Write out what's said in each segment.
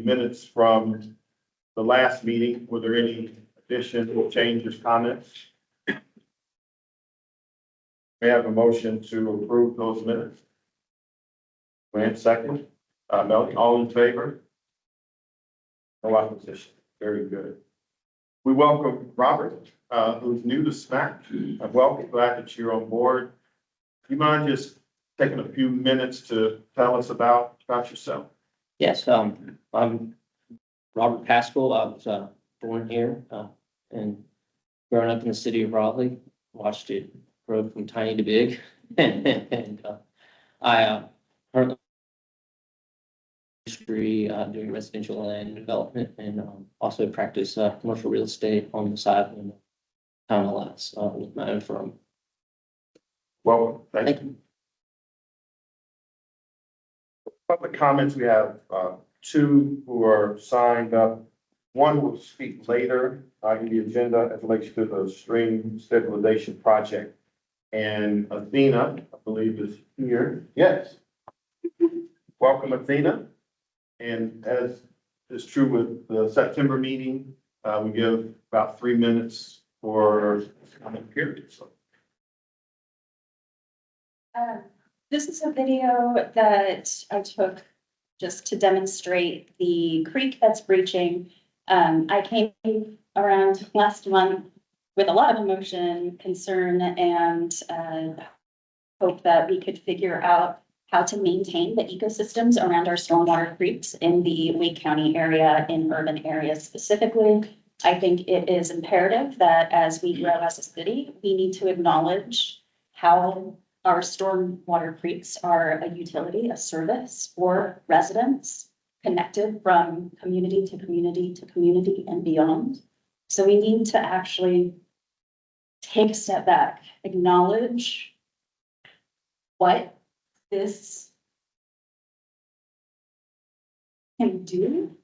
minutes from the last meeting. Were there any additions, changes, comments? We have a motion to approve those minutes. We have a second. Melanie, all in favor? No opposition. Very good. We welcome Robert, who's new to SMAC. I'm glad that you're on board. Do you mind just taking a few minutes to tell us about yourself? Yes, I'm Robert Pascal. I was born here and growing up in the city of Raleigh. Watched it grow from tiny to big, and I currently industry doing residential land development, and also practice commercial real estate on the side when time allows with my own firm. Welcome. Thank you. Public comments, we have two who are signed up. One will speak later in the agenda as relates to the stream stabilization project. And Athena, I believe, is here. Yes. Welcome, Athena. And as is true with the September meeting, we give about 3 minutes for comment period. So. This is a video that I took just to demonstrate the creek that's breaching. I came around last month with a lot of emotion, concern, and hope that we could figure out how to maintain the ecosystems around our stormwater creeks in the Wake County area, in urban areas specifically. I think it is imperative that as we grow as a city, we need to acknowledge how our stormwater creeks are a utility, a service for residents, connected from community to community to community and beyond. So we need to actually take a step back, acknowledge what this can do.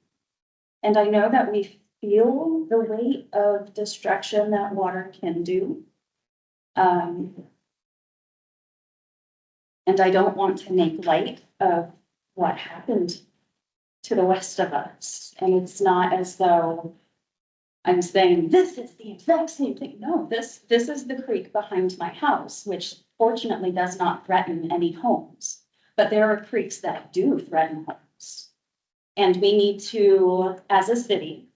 And I know that we feel the weight of destruction that water can do. And I don't want to make light of what happened to the west of us. And it's not as though I'm saying this is the exact same thing. No, this is the creek behind my house, which fortunately does not threaten any homes. But there are creeks that do threaten homes. And we need to, as a city,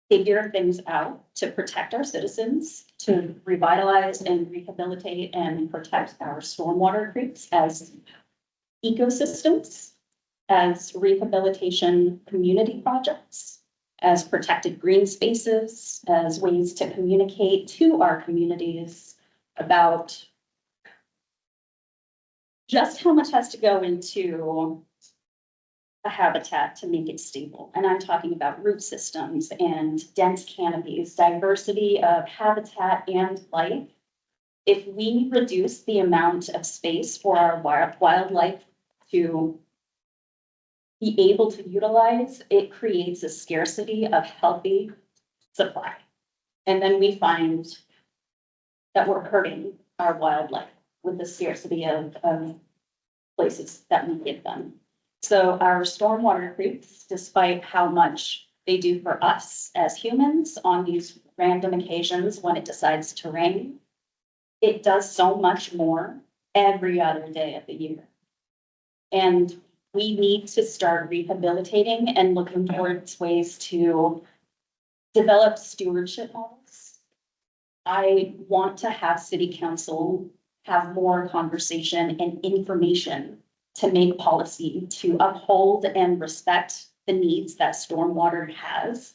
figure things out to protect our citizens, to revitalize and rehabilitate and protect our stormwater creeks as ecosystems, as rehabilitation community projects, as protected green spaces, as ways to communicate to our communities about just how much has to go into a habitat to make it stable. And I'm talking about root systems and dense canopies, diversity of habitat and life. If we reduce the amount of space for our wildlife to be able to utilize, it creates a scarcity of healthy supply. And then we find that we're hurting our wildlife with the scarcity of places that we give them. So our stormwater creeks, despite how much they do for us as humans on these random occasions when it decides to rain, it does so much more every other day of the year. And we need to start rehabilitating and looking towards ways to develop stewardship models. I want to have city council have more conversation and information to make policy to uphold and respect the needs that stormwater has.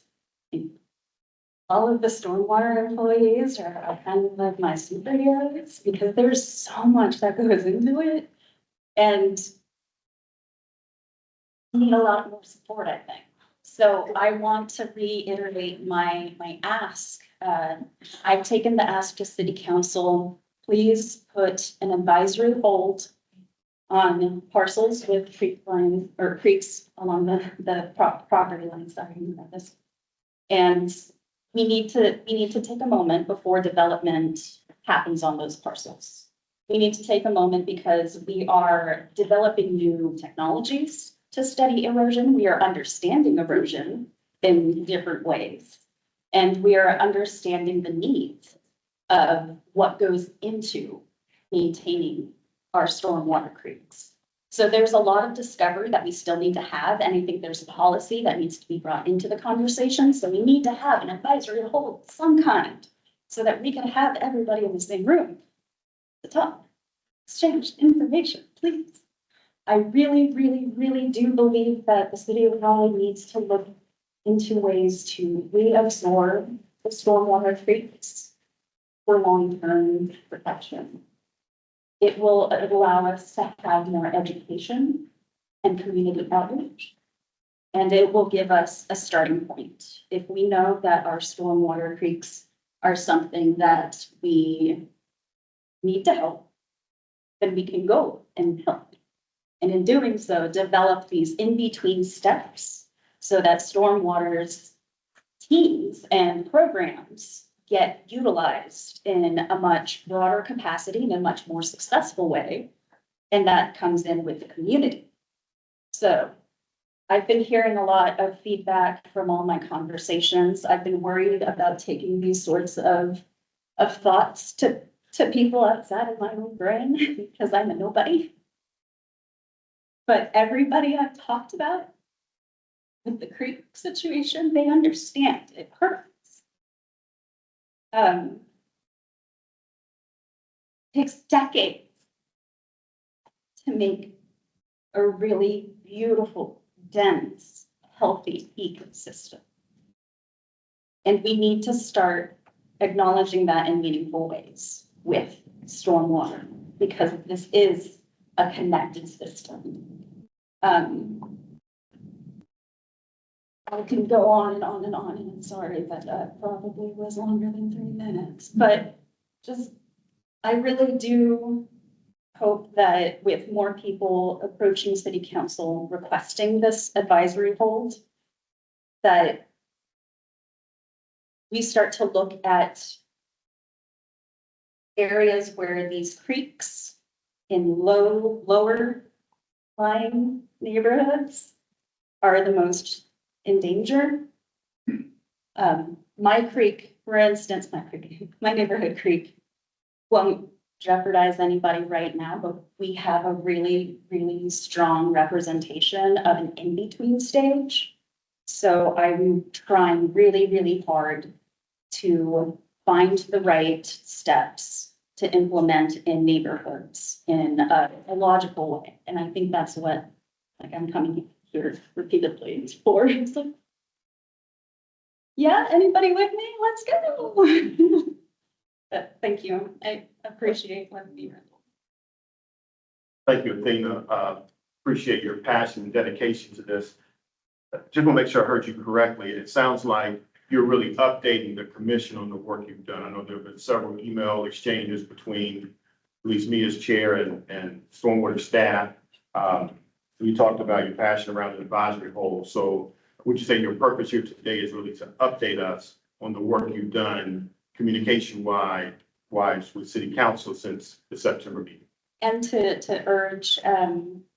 All of the stormwater employees are kind of like my superheroes because there's so much that goes into it. And need a lot more support, I think. So I want to reiterate my ask. I've taken the ask to city council, please put an advisory hold on parcels with creek lines or creeks along the property lines. Sorry about this. And we need to take a moment before development happens on those parcels. We need to take a moment because we are developing new technologies to study erosion. We are understanding erosion in different ways. And we are understanding the needs of what goes into maintaining our stormwater creeks. So there's a lot of discovery that we still need to have, and I think there's a policy that needs to be brought into the conversation. So we need to have an advisory to hold some kind so that we can have everybody in the same room to talk, exchange information, please. I really, really, really do believe that the city of Raleigh needs to look into ways to reabsorb the stormwater creeks for long-term protection. It will allow us to have more education and community outreach. And it will give us a starting point. If we know that our stormwater creeks are something that we need to help, then we can go and help. And in doing so, develop these in-between steps so that stormwater's teams and programs get utilized in a much broader capacity in a much more successful way. And that comes in with the community. So I've been hearing a lot of feedback from all my conversations. I've been worried about taking these sorts of thoughts to people outside of my own brain because I'm a nobody. But everybody I've talked about with the creek situation, they understand it hurts. Takes decades to make a really beautiful, dense, healthy ecosystem. And we need to start acknowledging that in meaningful ways with stormwater, because this is a connected system. I can go on and on and on, and I'm sorry that probably was longer than 3 minutes, but just, I really do hope that with more people approaching city council requesting this advisory hold, that we start to look at areas where these creeks in lower lying neighborhoods are the most in danger. My creek, for instance, my neighborhood creek won't jeopardize anybody right now, but we have a really, really strong representation of an in-between stage. So I'm trying really, really hard to find the right steps to implement in neighborhoods in a logical way. And I think that's what, like, I'm coming here repeatedly for. It's like, yeah, anybody with me? Let's go. But thank you. I appreciate letting me run. Thank you, Athena. Appreciate your passion and dedication to this. Just want to make sure I heard you correctly. It sounds like you're really updating the commission on the work you've done. I know there have been several email exchanges between at least me as chair and stormwater staff. You talked about your passion around the advisory hold. So would you say your purpose here today is really to update us on the work you've done communication wise with city council since the September meeting? And to urge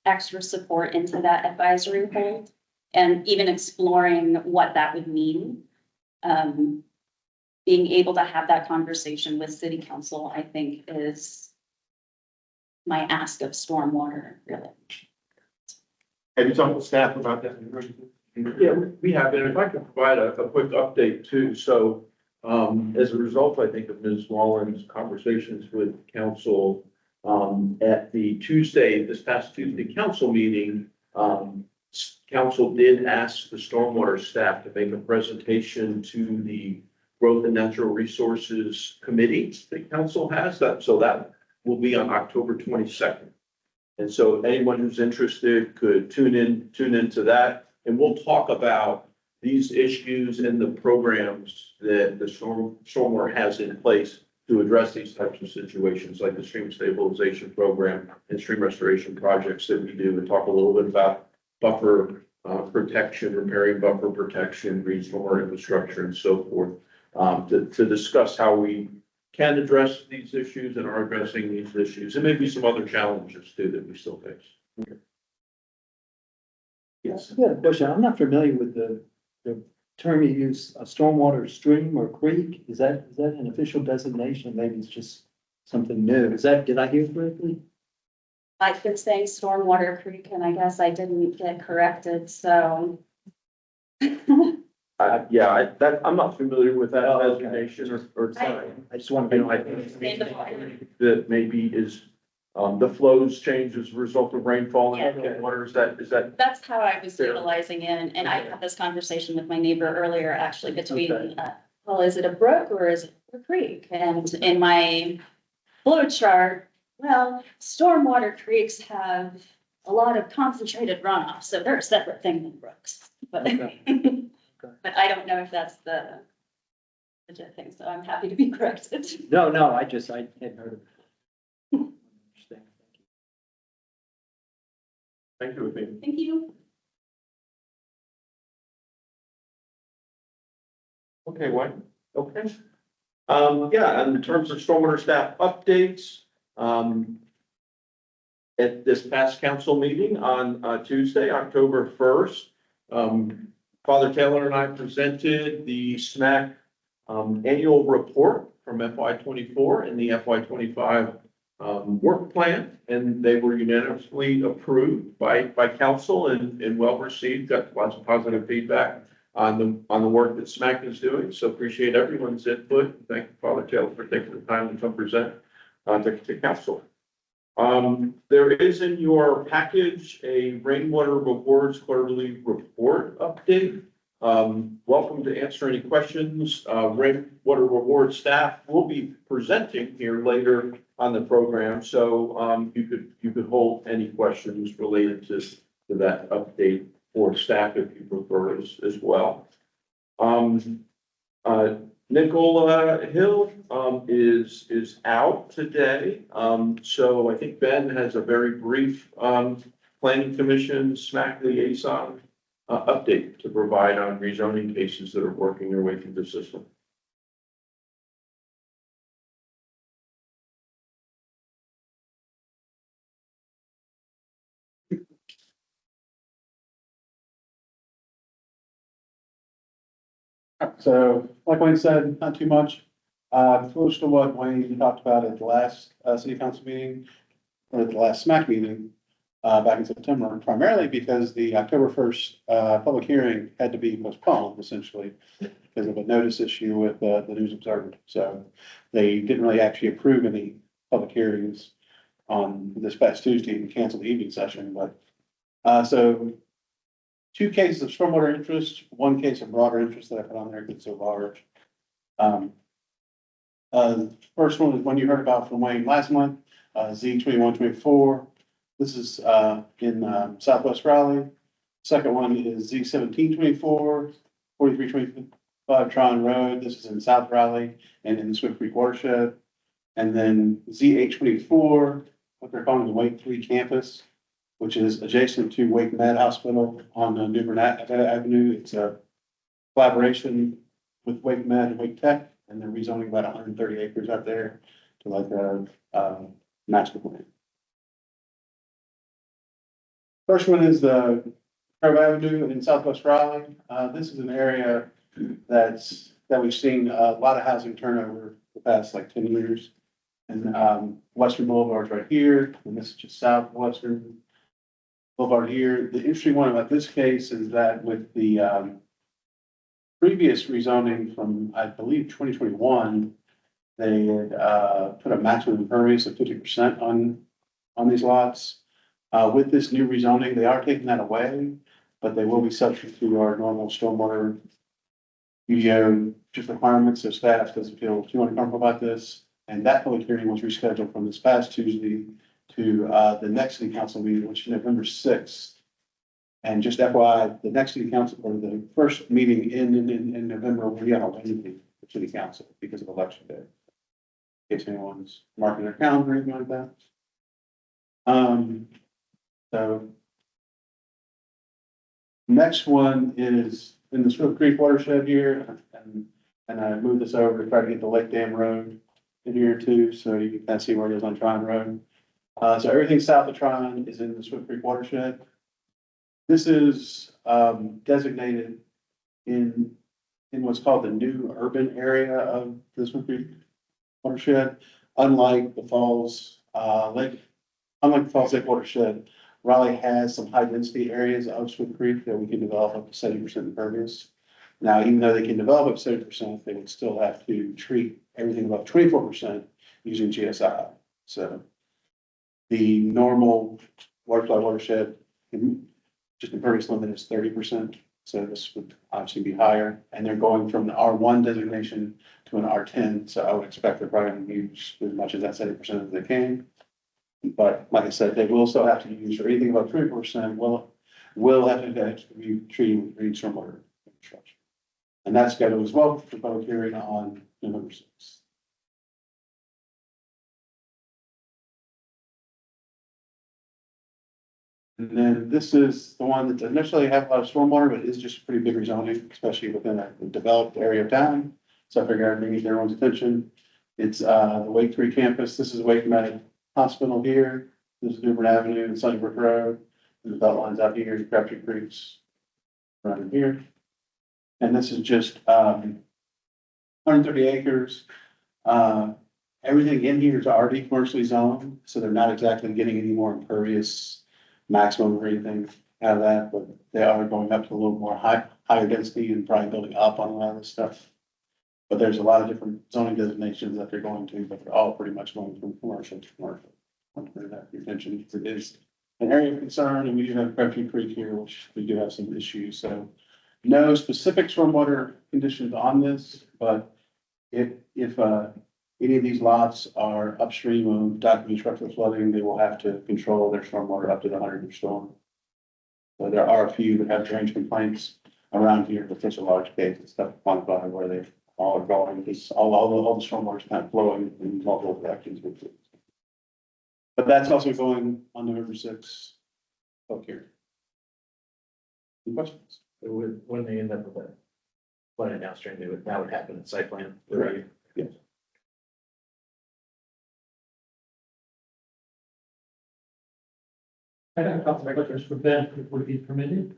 extra support into that advisory hold and even exploring what that would mean. Being able to have that conversation with city council, I think, is my ask of stormwater, really. Have you talked with staff about that? Yeah, we have, and if I could provide a quick update too. So as a result, I think, of Ms. Wallen's conversations with council at this past Tuesday council meeting, council did ask the stormwater staff to make a presentation to the Growth and Natural Resources Committee that council has. So that will be on October 22nd. And so anyone who's interested could tune into that, and we'll talk about these issues and the programs that the stormwater has in place to address these types of situations, like the stream stabilization program and stream restoration projects that we do, and talk a little bit about buffer protection, repairing buffer protection, green stormwater infrastructure, and so forth, to discuss how we can address these issues and are addressing these issues, and maybe some other challenges too that we still face. Yes. I got a question. I'm not familiar with the term you use, a stormwater stream or creek. Is that an official designation? Maybe it's just something new. Did I hear correctly? I've been saying Stormwater Creek, and I guess I didn't get corrected, so. I'm not familiar with that Oh, okay. designation or sign. I just want to You be know, I think that maybe is, the flows change as a result of rainfall and Yeah. water. Is that? That's how I was Fair. utilizing it, and I had this conversation with my neighbor earlier, actually, between, Okay. well, is it a brook or is it a creek? And in my flow chart, well, stormwater creeks have a lot of concentrated runoff, so they're a separate thing than brooks. But, Okay. but I don't know if that's the legit thing, so I'm happy to be corrected. No, I hadn't heard of it. Understand. Thank you, Athena. Thank you. Okay, Wayne. Okay. In terms of stormwater staff updates, at this past council meeting on Tuesday, October 1st, Father Taylor and I presented the SMAC annual report from FY '24 and the FY '25 work plan, and they were unanimously approved by council and well received. Got lots of positive feedback on the work that SMAC is doing. So appreciate everyone's input. Thank you, Father Taylor, for taking the time to come present to council. There is in your package a rainwater rewards quarterly report update. Welcome to answer any questions. Rainwater rewards staff will be presenting here later on the program, so you could hold any questions related to that update for staff if you prefer as well. Nicola Hill is out today. So I think Ben has a very brief planning commission SMAC liaison update to provide on rezoning cases that are working their way through the system. So, like Wayne said, not too much. Close to what Wayne talked about at the last city council meeting, or at the last SMAC meeting, back in September, primarily because the October 1st public hearing had to be postponed essentially because of a notice issue with the News Observer. So they didn't really actually approve any public hearings on this past Tuesday and canceled the evening session, but so two cases of stormwater interest, one case of broader interest that I put on there because it's so large. First one is one you heard about from Wayne last month, Z2124. This is in Southwest Raleigh. Second one is Z1724, 4325 Tron Road. This is in South Raleigh and in the Swift Creek watershed. And then ZH24, what they're calling the Wake 3 campus, which is adjacent to Wake Med Hospital on New Bernat Avenue. It's a collaboration with Wake Med and Wake Tech, and they're rezoning about 130 acres out there to like a master plan. First one is the Grove Avenue in Southwest Raleigh. This is an area that we've seen a lot of housing turnover the past like 10 years. And Western Boulevard's right here, and this is just Southwestern Boulevard here. The interesting one about this case is that with the previous rezoning from, I believe, 2021, they had put a maximum impervious of 50% on these lots. With this new rezoning, they are taking that away, but they will be subject to our normal stormwater UDO just requirements. So staff doesn't feel too uncomfortable about this. And that public hearing was rescheduled from this past Tuesday to the next city council meeting, which is November 6th. And just FYI, the next city council, or the first meeting in November, will be on a Wednesday for city council because of election day. In case anyone's marking their calendar or anything like that. So next one is in the Swift Creek watershed here, and I moved this over to try to get the Lake Dam Road in here too, so you can kind of see where it is on Tryon Road. So everything south of Tryon is in the Swift Creek watershed. This is, designated in what's called the new urban area of the Swim Creek watershed. Unlike the Falls Lake watershed, Raleigh has some high density areas of Swim Creek that we can develop up to 70% impervious. Now, even though they can develop up 70%, they would still have to treat everything above 24% using GSI. So the normal waterfly watershed, just impervious limit is 30%. So this would obviously be higher, and they're going from the R1 designation to an R10. So I would expect they're probably going to use as much as that 70% as they can. But like I said, they will still have to use, or anything above 24% will have to be treated with green stormwater infrastructure. And that's scheduled as well for public hearing on November 6th. And then this is the one that doesn't necessarily have a lot of stormwater, but is just pretty big rezoning, especially within a developed area of town. So I figured I'd bring it to everyone's attention. It's the Wake 3 campus. This is Wake Med Hospital here. This is Newbern Avenue and Sunnybrook Road. And the belt lines out here, Crabtree Creek's around here. And this is just 130 acres. Everything in here is already commercially zoned, so they're not exactly getting any more impervious maximum or anything out of that, but they are going up to a little more higher density and probably building up on a lot of this stuff. But there's a lot of different zoning designations that they're going to, but they're all pretty much going from commercial to commercial. I want to bring that to your attention. It is an area of concern, and we do have Crabtree Creek here, which we do have some issues. So no specific stormwater conditions on this, but if any of these lots are upstream of documented structural flooding, they will have to control their stormwater up to the 100-year storm. So there are a few that have drainage complaints around here, but such a large case, it's tough to quantify where they all are going. It's all the stormwater is kind of flowing in multiple directions. But that's also going on November 6th. Okay. Any questions? When they end up with that flooding downstream, that would happen in site plan. Correct. Yes. I have a couple of questions for Ben, if it would be permitted.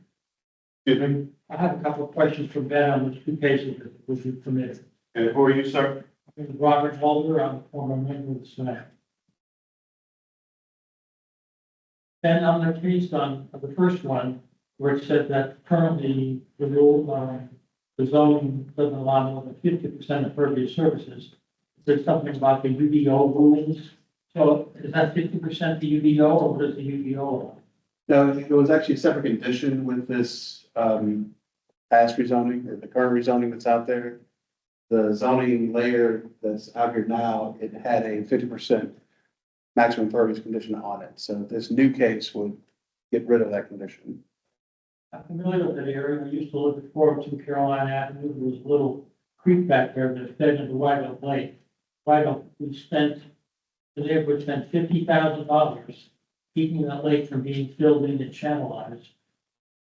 Excuse me? I have a couple of questions for Ben on the two cases that would be permitted. And who are you, sir? Robert Holder, I'm a former member of the Senate. Ben, on the case on the first one, where it said that currently the rule, the zoning doesn't allow more than 50% of pervious surfaces. There's something about the UDO rulings. So is that 50% the UDO, or what is the UDO allow? No, it was actually a separate condition with this past rezoning or the current rezoning that's out there. The zoning layer that's out here now, it had a 50% maximum impervious condition on it. So this new case would get rid of that condition. I'm familiar with that area. I used to live at 402 Carolina Avenue. There was a little creek back there that fed into White Oak Lake. White Oak, the neighborhood spent $50,000 keeping that lake from being filled in and channelized.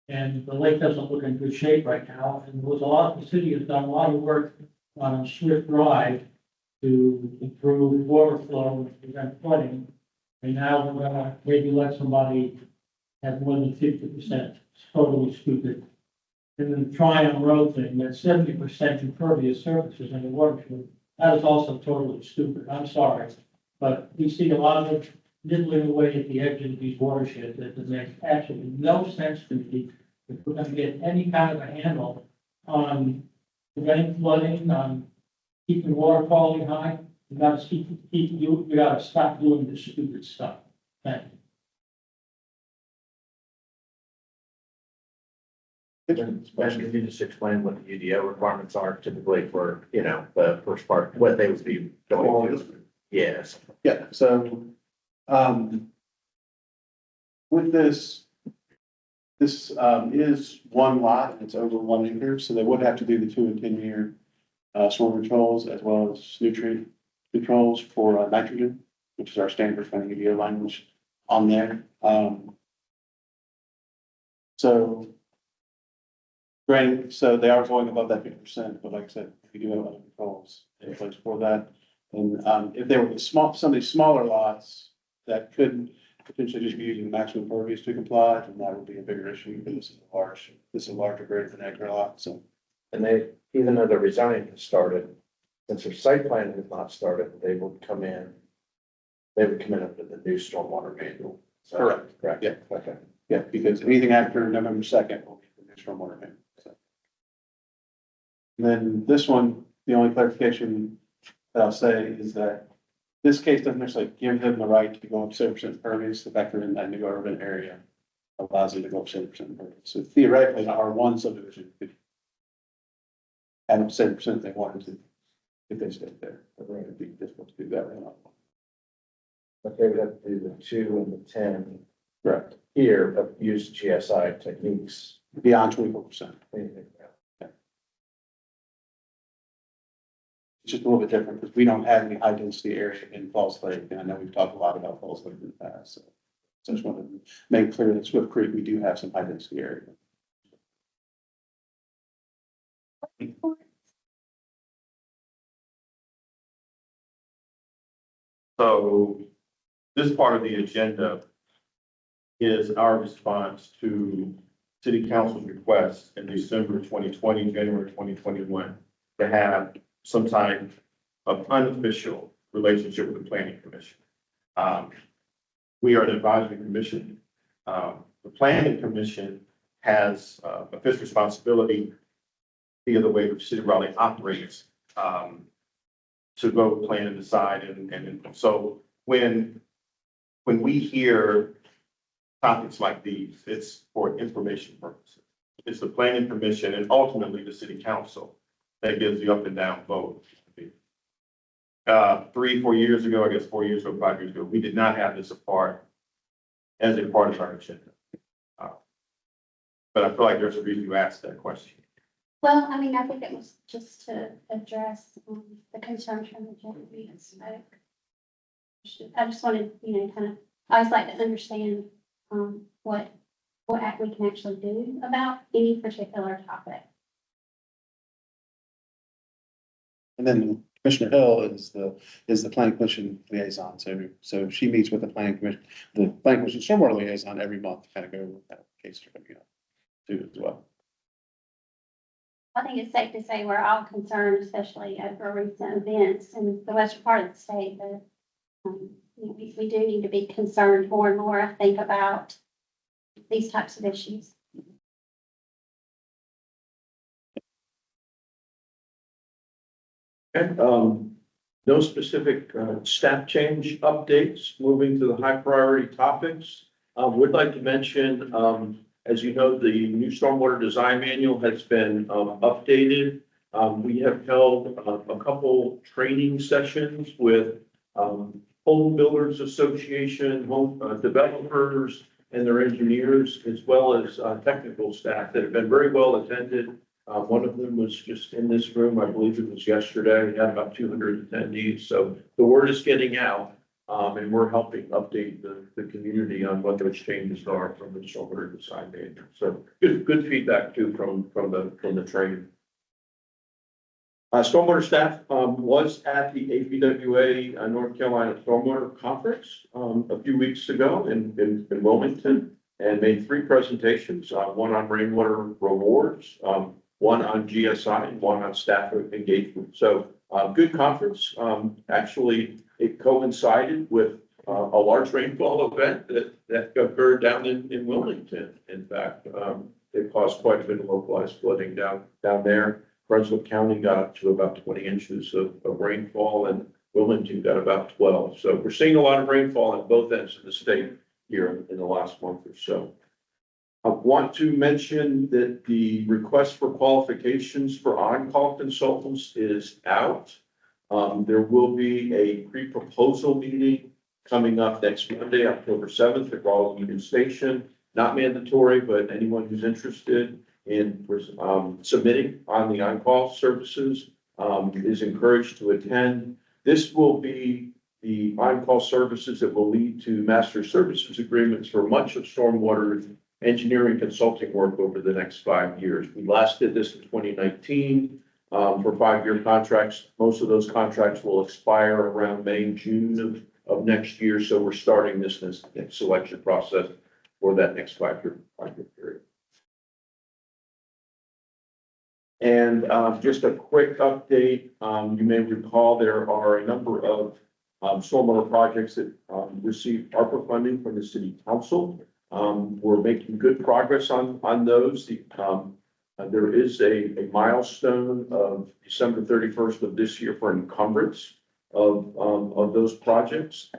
And the lake doesn't look in good shape right now. And there was the city has done a lot of work on Swift Drive to improve water flow and prevent flooding. And now we're gonna maybe let somebody have more than 50%. It's totally stupid. And then the Tryon Road thing, that 70% impervious surfaces in the watershed, that is also totally stupid. I'm sorry. But we see a lot of nibbling away at the edge of these watersheds that makes absolutely no sense to me. If we're gonna get any kind of a handle on preventing flooding, on keeping water quality high, you gotta stop doing this stupid stuff. Thank you. Especially if you just explain what the UDO requirements are typically for, the first part, what they would be going to. Yes. Yeah, so with this is one lot and it's over 1 acre, so they would have to do the 2 and 10 year storm controls as well as nutrient controls for nitrogen, which is our standard kind of UDO language on there. So granted, so they are going above that 50%, but like I said, we do have other controls in place for that. And if there were some of these smaller lots that could potentially just be using the maximum impervious to comply, then that would be a bigger issue, because this is a larger grade than acre lot, so. And they, even though the rezoning has started, since their site plan has not started, they would come in under the new stormwater manual. So- Correct. Correct. Yeah. Okay. Yeah, because anything after November 2nd will be the new stormwater manual. So. And then this one, the only clarification that I'll say is that this case doesn't necessarily give them the right to go up 7% impervious. The fact they're in that new urban area allows them to go up 7% impervious. So theoretically, an R1 subdivision could add up 7% if they wanted to, if they stayed there. But it'd be difficult to do that right now. But they would have to do the 2 and the 10 Correct. here, but use GSI techniques. Beyond 24%. It's just a little bit different because we don't have any high density area in Falls Lake. And I know we've talked a lot about Falls Lake in the past. So I just wanted to make clear that Swift Creek, we do have some high density area. So this part of the agenda is our response to city council's request in December 2020, January 2021, to have some type of unofficial relationship with the planning commission. We are an advisory commission. The planning commission has a fifth responsibility via the way the city of Raleigh operates, to go plan and decide. And so when we hear topics like these, it's for information purposes. It's the planning commission and ultimately the city council that gives the up and down vote. 3-4 years ago, I guess 4 years ago, 5 years ago, we did not have this as a part of our agenda. But I feel like there's a reason you asked that question. Well, I mean, I think it was just to address the concerns from the gentleman that spoke. I just wanted, I always like to understand what we can actually do about any particular topic. And then Commissioner Hill is the planning commission liaison. So she meets with the planning commission stormwater liaison every month to kind of go over what that case are coming up too as well. I think it's safe to say we're all concerned, especially over recent events in the western part of the state, that we do need to be concerned more and more, I think, about these types of issues. Okay, no specific staff change updates. Moving to the high priority topics. Would like to mention, as you know, the new stormwater design manual has been updated. We have held a couple training sessions with Home Builders Association, home developers and their engineers, as well as technical staff that have been very well attended. One of them was just in this room, I believe it was yesterday. We had about 200 attendees. So the word is getting out, and we're helping update the community on what those changes are from the stormwater design manual. So good feedback too from the training. Stormwater staff was at the APWA North Carolina Stormwater Conference a few weeks ago in Wilmington, and made 3 presentations, one on rainwater rewards, one on GSI, and one on staff engagement. So good conference. Actually, it coincided with a large rainfall event that occurred down in Wilmington. In fact, it caused quite a bit of localized flooding down there. Brunswick County got up to about 20 inches of rainfall, and Wilmington got about 12. So we're seeing a lot of rainfall at both ends of the state here in the last month or so. I want to mention that the request for qualifications for on-call consultants is out. There will be a pre-proposal meeting coming up next Monday, October 7th at Raleigh Union Station. Not mandatory, but anyone who's interested in submitting on the on-call services is encouraged to attend. This will be the on-call services that will lead to master services agreements for much of stormwater engineering consulting work over the next 5 years. We last did this in 2019 for 5-year contracts. Most of those contracts will expire around May and June of next year. So we're starting this next selection process for that next five-year period. And just a quick update, you may recall there are a number of stormwater projects that received ARPA funding from the city council. We're making good progress on those. There is a milestone of December 31st of this year for encumbrance of those projects.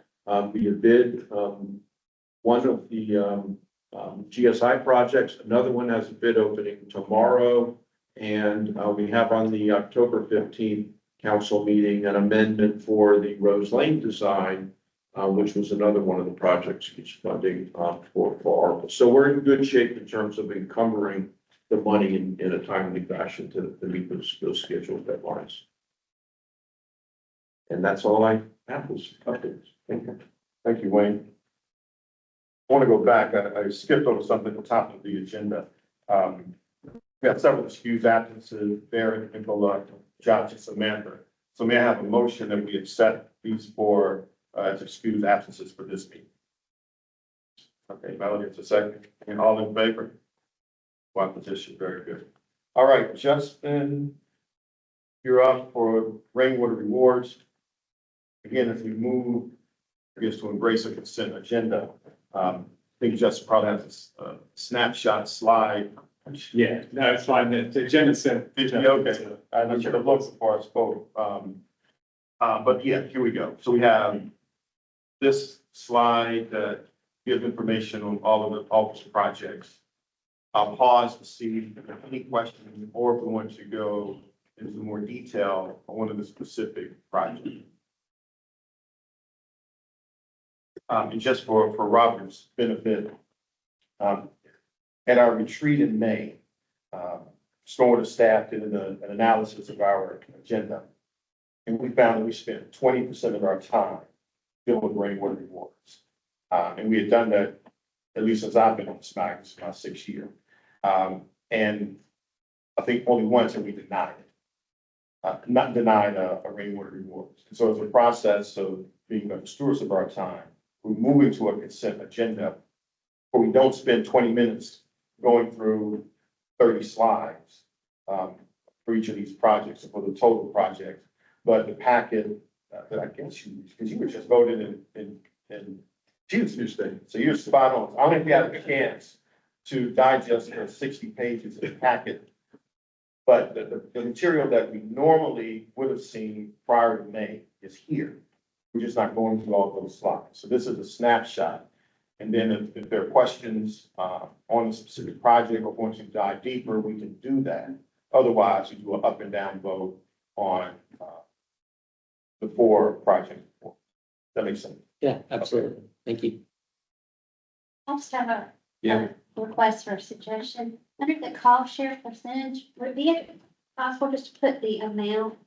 We have bid one of the GSI projects. Another one has a bid opening tomorrow. And we have on the October 15th council meeting an amendment for the Rose Lane design, which was another one of the projects which funding for ARPA. So we're in good shape in terms of encumbering the money in a timely fashion to meet those scheduled deadlines. And that's all I have was updates. Thank you. Thank you, Wayne. I want to go back. I skipped over something at the top of the agenda. We have several excused absences, Barrett, Nicola, Josh, and Samantha. So may I have a motion that we accept these four as excused absences for this meeting? Okay, Melody, it's a second. And all in favor? One position, very good. All right, Justin, you're up for rainwater rewards. Again, as we move, I guess, to embrace a consent agenda, I think Justin probably has a snapshot slide. Yeah, no, it's fine. The agenda said. Okay, I should have looked before I spoke. But yeah, here we go. So we have this slide that gives information on all of the office projects. I'll pause to see if there are any questions or if we want to go into more detail on one of the specific projects. And just for Robert's benefit, at our retreat in May, stormwater staff did an analysis of our agenda. And we found that we spent 20% of our time dealing with rainwater rewards. And we had done that, at least since I've been on the SMAC, this is my 6th year. And I think only once have we denied it, not denied a rainwater rewards. And so it's a process of being the stewards of our time. We're moving to a consent agenda where we don't spend 20 minutes going through 30 slides for each of these projects, for the total project. But the packet that I guess you, because you were just voted in Tuesday, so you're spot on. I don't think we had a chance to digest the 60 pages of the packet. But the material that we normally would have seen prior to May is here. We're just not going through all those slides. So this is a snapshot. And then if there are questions on a specific project or want to dive deeper, we can do that. Otherwise, we do an up and down vote on the 4 projects. That makes sense. Yeah, absolutely. Thank you. I just have a Yeah. request for a suggestion. Under the cost share percentage, would it be possible just to put the amount?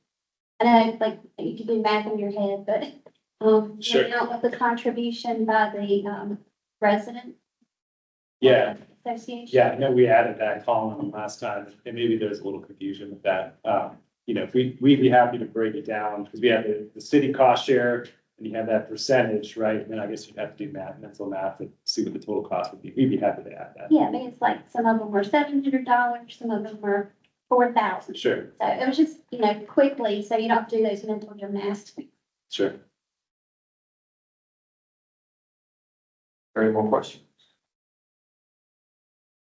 I know, like, you could do math in your head, but, Sure. the amount of the contribution by the, resident Yeah, association. yeah, I know we added that column last time, and maybe there's a little confusion with that. You know, if we'd be happy to break it down, because we have the city cost share, and you have that percentage, right? And then I guess you'd have to do mental math, and see what the total cost would be. We'd be happy to add that. Yeah, I mean, it's like, some of them were $700, some of them were 4,000. Sure, So it was just, quickly, so you don't have to do those mental gymnastics. sure. Any more questions?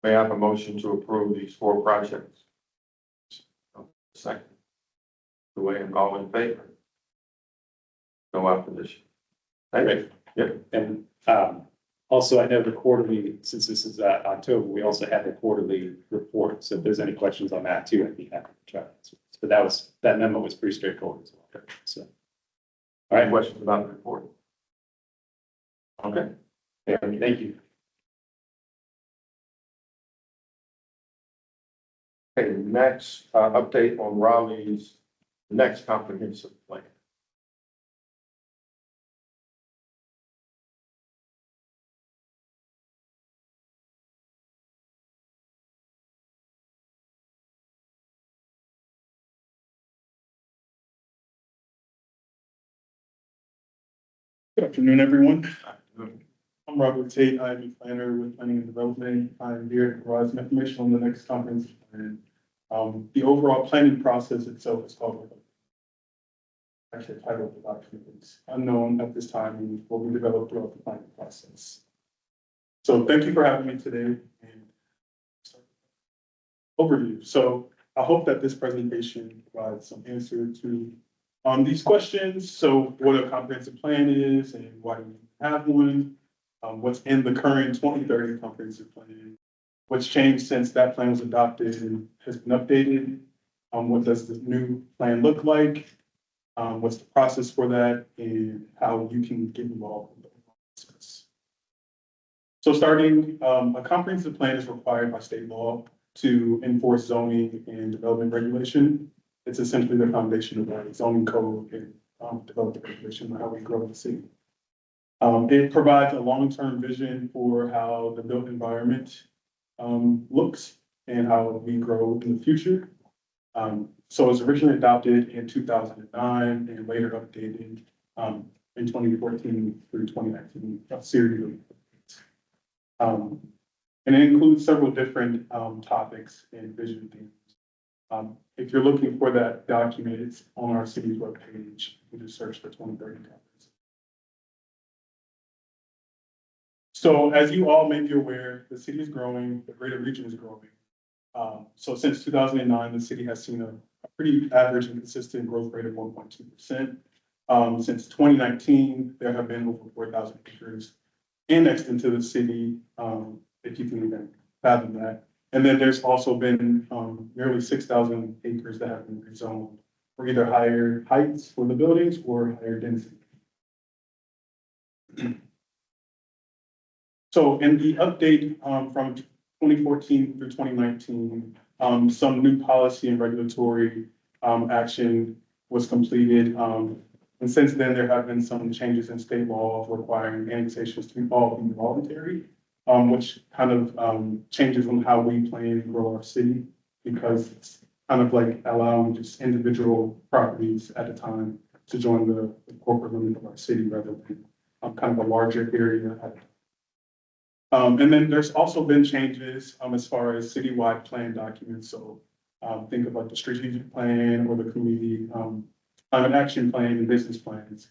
May I have a motion to approve these 4 projects? Second. Dwayne, all in favor? No opposition. Thank you. Yep. And also, I know the quarterly, since this is October, we also had the quarterly report. So if there's any questions on that too, I'd be happy to try to answer. But that memo was pretty straightforward as well. So, All right, questions about the report? Okay. thank you. Okay, next, update on Raleigh's next comprehensive plan. Good afternoon, everyone. I'm Robert Tate. I'm a planner with Planning and Development. I'm here to provide some information on the next conference plan. The overall planning process itself is called, actually, the title of the document is unknown at this time and will be developed throughout the planning process. So thank you for having me today and overview. So I hope that this presentation provides some answer to these questions. So what a comprehensive plan is and why do we have one? What's in the current 2030 comprehensive plan? What's changed since that plan was adopted and has been updated? What does the new plan look like? What's the process for that and how you can get involved in the process? So starting, a comprehensive plan is required by state law to enforce zoning and development regulation. It's essentially the foundation of our zoning code and development regulation, how we grow the city. It provides a long-term vision for how the built environment looks and how we grow in the future. So it was originally adopted in 2009 and later updated in 2014 through 2019, a series of and it includes several different topics and vision themes. If you're looking for that document, it's on our city's webpage. You can just search for 2030 conference. So as you all may be aware, the city is growing, the greater region is growing. So since 2009, the city has seen a pretty average and consistent growth rate of 1.2%. Since 2019, there have been over 4,000 acres annexed into the city, if you can even fathom that. And then there's also been nearly 6,000 acres that have been rezoned for either higher heights for the buildings or higher density. So in the update from 2014 through 2019, some new policy and regulatory action was completed. And since then, there have been some changes in state laws requiring annexations to all be voluntary, which kind of changes on how we plan and grow our city, because it's kind of like allowing just individual properties at a time to join the corporate limit of our city rather than kind of a larger area at a time. And then there's also been changes as far as citywide plan documents. So think about the strategic plan or the community climate action plan and business plans.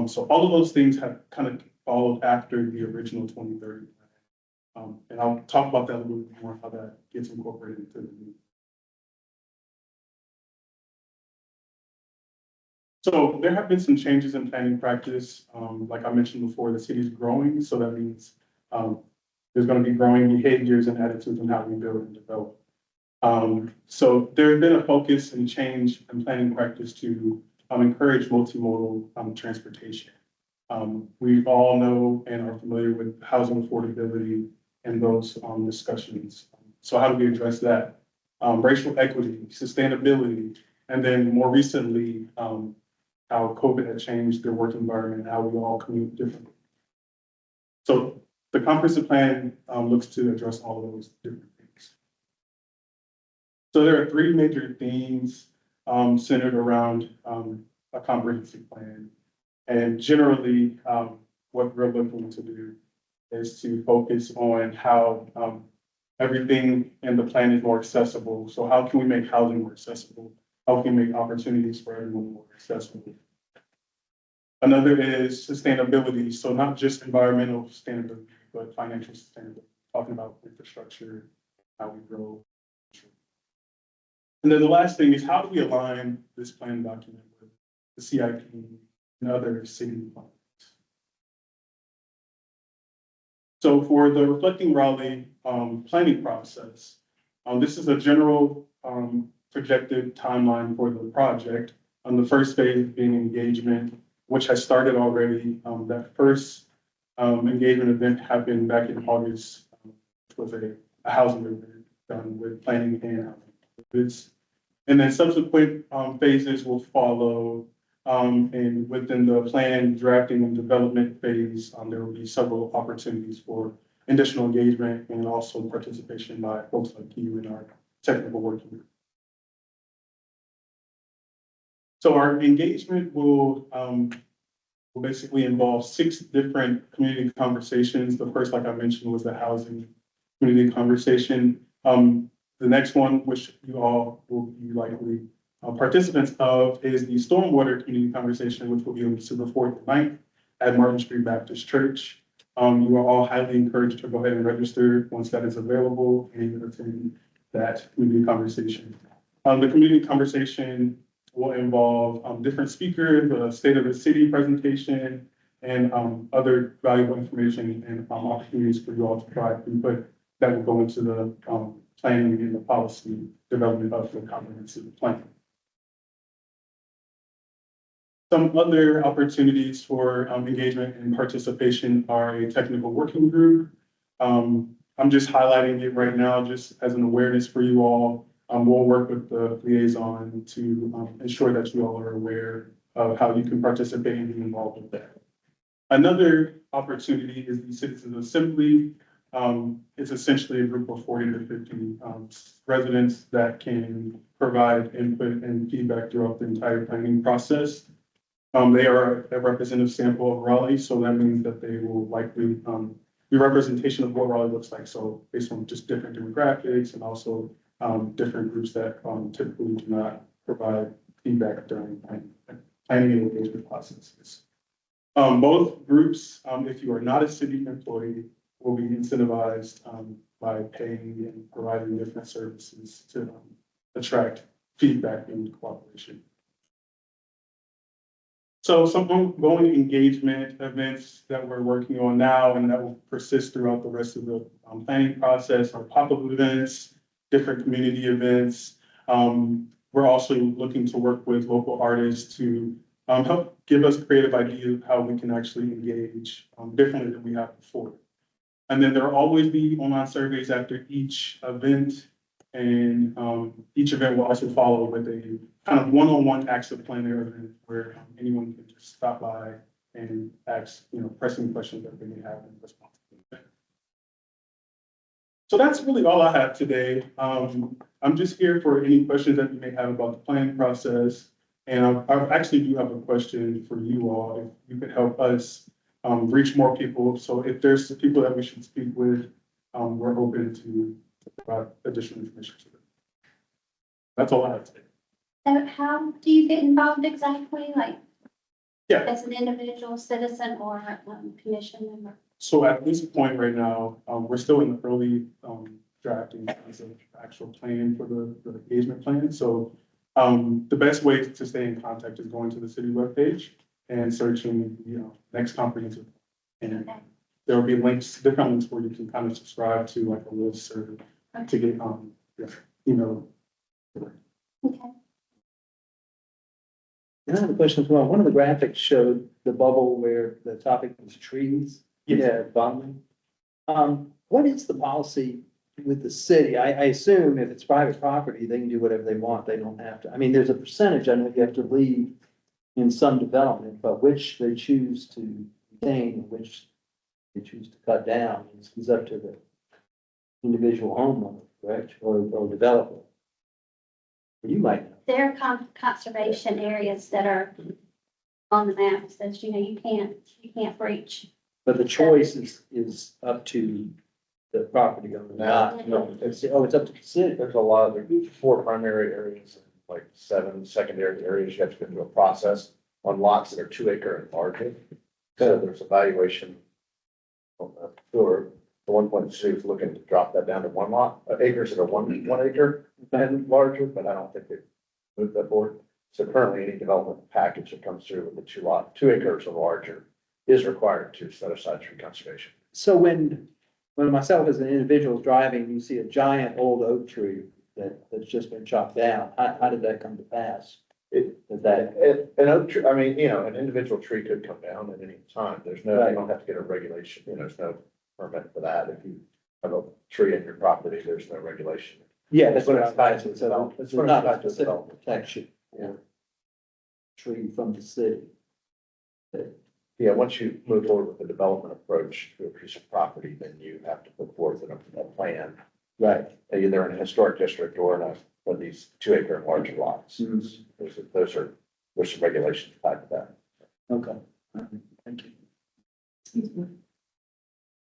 So all of those things have kind of followed after the original 2030 plan. And I'll talk about that a little bit more, how that gets incorporated into the new. So there have been some changes in planning practice. Like I mentioned before, the city is growing. So that means there's going to be growing behaviors and attitudes on how we build and develop. So there's been a focus and change in planning practice to encourage multimodal transportation. We all know and are familiar with housing affordability and those discussions. So how do we address that? Racial equity, sustainability, and then more recently, how COVID had changed their work environment and how we all commute differently. So the comprehensive plan looks to address all of those different things. So there are three major themes centered around a comprehensive plan. And generally, what we're looking to do is to focus on how everything in the plan is more accessible. So how can we make housing more accessible? How can we make opportunities for everyone more accessible? Another is sustainability. So not just environmental sustainability, but financial sustainability, talking about infrastructure, how we grow. And then the last thing is, how do we align this plan document with the CIP and other city plans? So for the Reflecting Raleigh planning process, this is a general projected timeline for the project. The first phase being engagement, which has started already. That first engagement event happened back in August, which was a housing event done with planning and housing. And then subsequent phases will follow. And within the plan drafting and development phase, there will be several opportunities for additional engagement and also participation by folks like you in our technical working group. So our engagement will will basically involve 6 different community conversations. The first, like I mentioned, was the housing community conversation. The next one, which you all will be likely participants of, is the stormwater community conversation, which will be on December 4th and 9th at Martin Street Baptist Church. You are all highly encouraged to go ahead and register once that is available and attend that community conversation. The community conversation will involve different speakers, a state of the city presentation, and other valuable information and opportunities for you all to provide input that will go into the planning and the policy development of the comprehensive plan. Some other opportunities for engagement and participation are a technical working group. I'm just highlighting it right now, just as an awareness for you all. We'll work with the liaison to ensure that you all are aware of how you can participate and be involved with that. Another opportunity is the Citizens Assembly. It's essentially a group of 40 to 50 residents that can provide input and feedback throughout the entire planning process. They are a representative sample of Raleigh, so that means that they will likely be representation of what Raleigh looks like. So based on just different demographics and also different groups that typically do not provide feedback during planning and engagement processes. Both groups, if you are not a city employee, will be incentivized by paying and providing different services to attract feedback and cooperation. So some ongoing engagement events that we're working on now and that will persist throughout the rest of the planning process are pop-up events, different community events. We're also looking to work with local artists to help give us creative ideas of how we can actually engage differently than we have before. And then there will always be online surveys after each event. And each event will also follow with a kind of one-on-one active planner event where anyone can just stop by and ask, pressing questions that they may have in response to the event. So that's really all I have today. I'm just here for any questions that you may have about the planning process. And I actually do have a question for you all, if you could help us reach more people. So if there's people that we should speak with, we're open to provide additional information to them. That's all I have today. So how do you get involved exactly, like? Yeah. As an individual citizen or commission member? So at this point right now, we're still in the early drafting of the actual plan for the engagement plan. So the best way to stay in contact is going to the city webpage and searching, next comprehensive. And there will be links, different links where you can kind of subscribe to like a list or to get email. Okay. And I have a question as well. One of the graphics showed the bubble where the topic was trees. Yeah, bonding. What is the policy with the city? I assume if it's private property, they can do whatever they want. They don't have to. I mean, there's a percentage I know you have to leave in some development, but which they choose to retain and which they choose to cut down is up to the individual homeowner, correct? Or developer. You might know. There are conservation areas that are on the map, says, you can't breach. But the choice is up to the property owner. No, It's up to the city. there's a lot, there's 4 primary areas, and like 7 secondary areas. You have to go through a process on lots that are 2 acre and larger. So there's evaluation. The 1.2 is looking to drop that down to 1 lot, acres that are 1 acre and larger, but I don't think they've moved that forward. So currently, any development package that comes through with the 2 acres or larger is required to set aside tree conservation. So when myself as an individual is driving, you see a giant old oak tree that's just been chopped down. How did that come to pass? An oak tree, I mean, an individual tree could come down at any time. There's no, you don't have to get a regulation, there's no permit for that. If you have a tree in your property, there's no regulation. Yeah, that's what I was It's asking. So it's not a specific protection. Yeah. Tree from the city. Yeah, once you move forward with the development approach to a piece of property, then you have to put forth a plan, Right. either in a historic district or in one of these 2 acre and larger lots. Mhm. There's some regulations tied to that. Okay. Excuse me.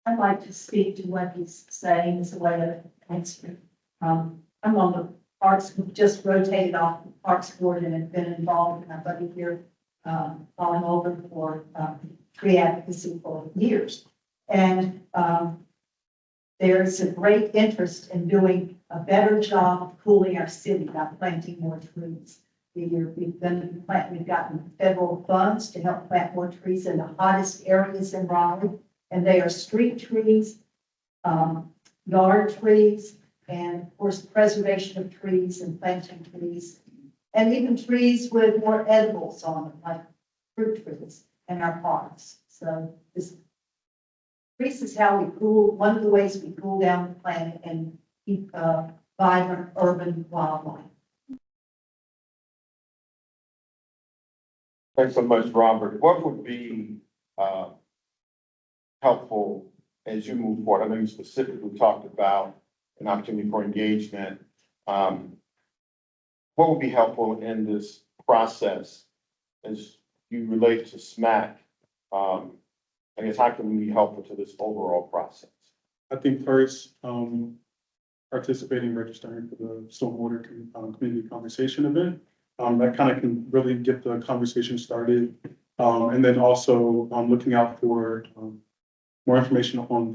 I'd like to speak to what he's saying as a way of answering. I'm on the Parks, just rotated off the Parks Board and have been involved in my buddy here, falling over for, tree advocacy for years. And, there's a great interest in doing a better job of cooling our city by planting more trees. We've gotten federal funds to help plant more trees in the hottest areas in Raleigh. And they are street trees, yard trees, and of course, preservation of trees and planting trees. And even trees with more edibles on them, like fruit trees in our parks. So this is how we cool, one of the ways we cool down the planet and keep vibrant urban wildlife. Thanks so much, Robert. What would be helpful as you move forward? I know you specifically talked about an opportunity for engagement. What would be helpful in this process as you relate to SMAC? I guess how can we be helpful to this overall process? I think first, participating, registering for the Stormwater Community Conversation event. That kind of can really get the conversation started. And then also looking out for more information on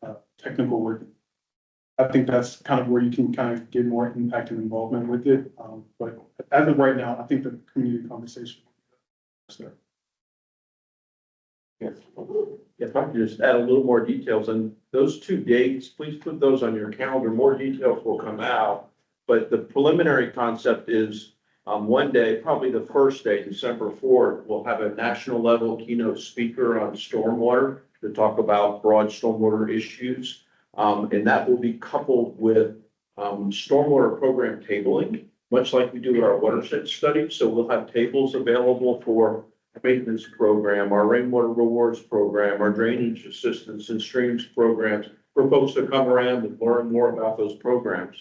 the technical work. I think that's kind of where you can kind of get more impact and involvement with it. But as of right now, I think the community conversation is there. Yes. If I can just add a little more details, and those 2 dates, please put those on your calendar. More details will come out. But the preliminary concept is one day, probably the first day, December 4th, we'll have a national level keynote speaker on stormwater to talk about broad stormwater issues. And that will be coupled with stormwater program tabling, much like we do with our watershed study. So we'll have tables available for maintenance program, our rainwater rewards program, our drainage assistance and streams programs for folks to come around and learn more about those programs.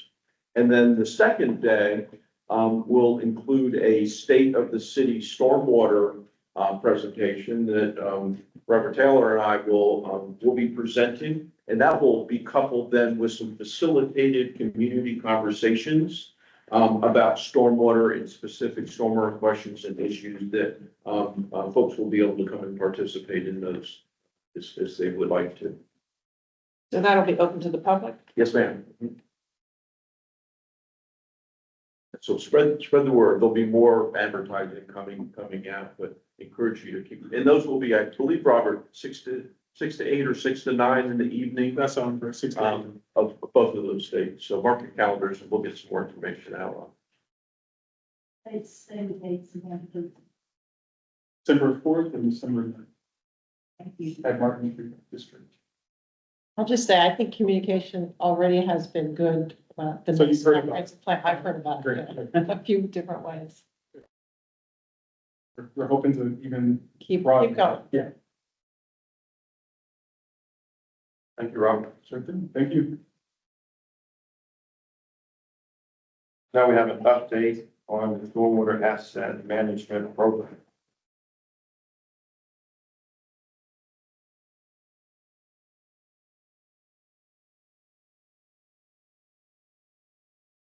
And then the second day will include a state of the city stormwater presentation that Robert Taylor and I will be presenting. And that will be coupled then with some facilitated community conversations about stormwater and specific stormwater questions and issues that folks will be able to come and participate in those as they would like to. So that'll be open to the public? Yes, ma'am. So spread the word. There'll be more advertising coming out, but encourage you to keep, and those will be, I believe, Robert, 6 to 8 or 6 to 9 in the evening. That's on for 6 to 8. Of both of those dates. So mark your calendars and we'll get some more information out on. It's same dates again. December 4th and December 9th Thank you. at Martin Creek District. I'll just say, I think communication already has been good. So you've heard about it? I've heard about Great. it in a few different ways. We're hoping to even Keep broaden. going. Yeah, Thank you, Robert. certainly. Thank you. Now we have an update on the stormwater asset management program.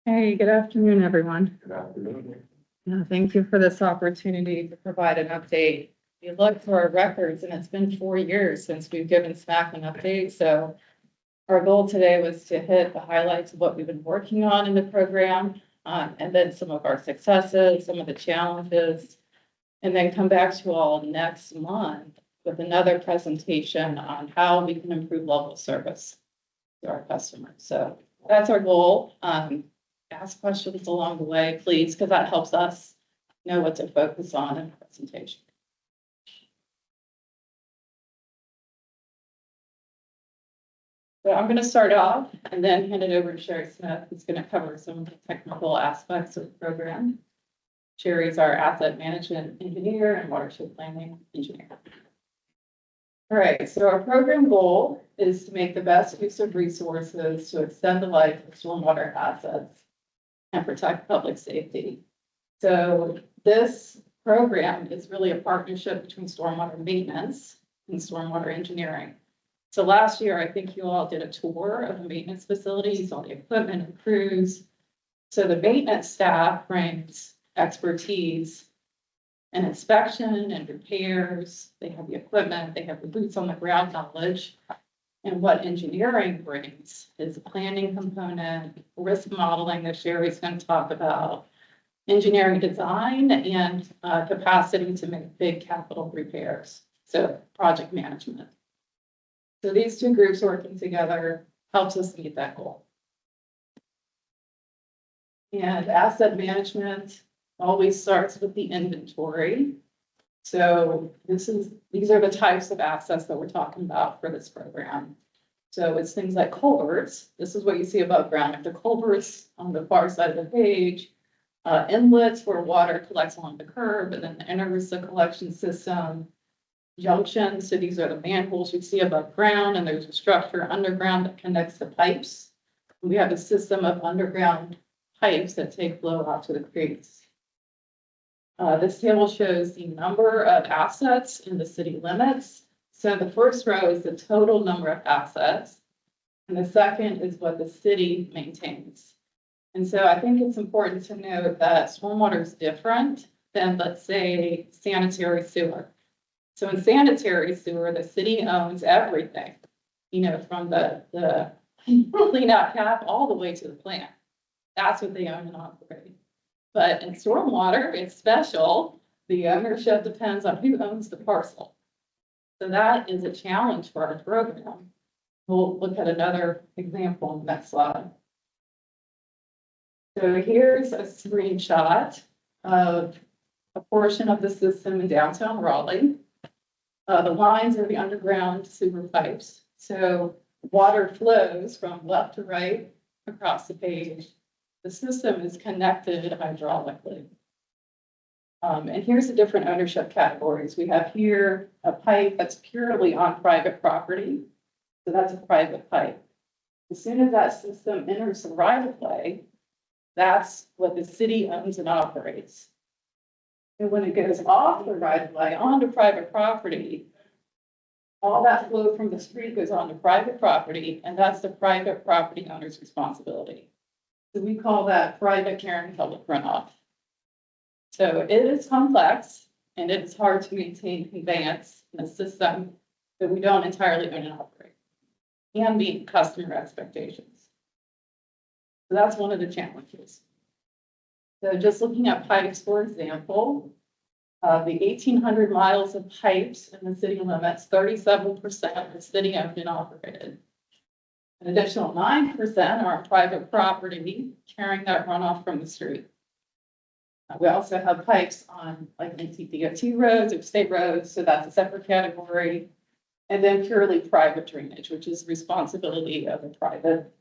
Hey, good afternoon, everyone. Good afternoon. Thank you for this opportunity to provide an update. We looked through our records and it's been 4 years since we've given SMAC an update. So our goal today was to hit the highlights of what we've been working on in the program, and then some of our successes, some of the challenges, and then come back to you all next month with another presentation on how we can improve level of service to our customers. So that's our goal. Ask questions along the way, please, because that helps us know what to focus on in the presentation. So I'm going to start off and then hand it over to Sherry Smith, who's going to cover some of the technical aspects of the program. Sherry is our asset management engineer and watershed planning engineer. All right, so our program goal is to make the best use of resources to extend the life of stormwater assets and protect public safety. So this program is really a partnership between stormwater maintenance in stormwater engineering. So last year, I think you all did a tour of the maintenance facilities, all the equipment and crews. So the maintenance staff brings expertise and inspection and repairs. They have the equipment, they have the boots on the ground knowledge. And what engineering brings is a planning component, risk modeling that Sherry's going to talk about, engineering design, and capacity to make big capital repairs. So project management. So these two groups working together helps us meet that goal. And asset management always starts with the inventory. So these are the types of assets that we're talking about for this program. So it's things like culverts. This is what you see above ground. The culverts on the far side of the page, inlets where water collects along the curb, and then the enters the collection system, junctions. So these are the manholes you see above ground, and there's a structure underground that connects the pipes. We have a system of underground pipes that take flow out to the creeks. This table shows the number of assets in the city limits. So the first row is the total number of assets, and the second is what the city maintains. And so I think it's important to note that stormwater is different than, let's say, sanitary sewer. So in sanitary sewer, the city owns everything, from the clean out cap all the way to the plant. That's what they own and operate. But in stormwater, it's special. The ownership depends on who owns the parcel. So that is a challenge for our program. We'll look at another example on the next slide. So here's a screenshot of a portion of the system in downtown Raleigh. The lines are the underground sewer pipes. So water flows from left to right across the page. The system is connected hydraulically. And here's the different ownership categories. We have here a pipe that's purely on private property. So that's a private pipe. As soon as that system enters the right of way, that's what the city owns and operates. And when it goes off the right of way onto private property, all that flow from the street goes onto private property, and that's the private property owner's responsibility. So we call that private care and public runoff. So it is complex, and it is hard to maintain conveyance in a system that we don't entirely own and operate and meet customer expectations. So that's one of the challenges. So just looking at pipes, for example, the 1,800 miles of pipes in the city limits, 37% are city owned and operated. An additional 9% are on private property, carrying that runoff from the street. We also have pipes on like DOT roads or state roads, so that's a separate category. And then purely private drainage, which is responsibility of a private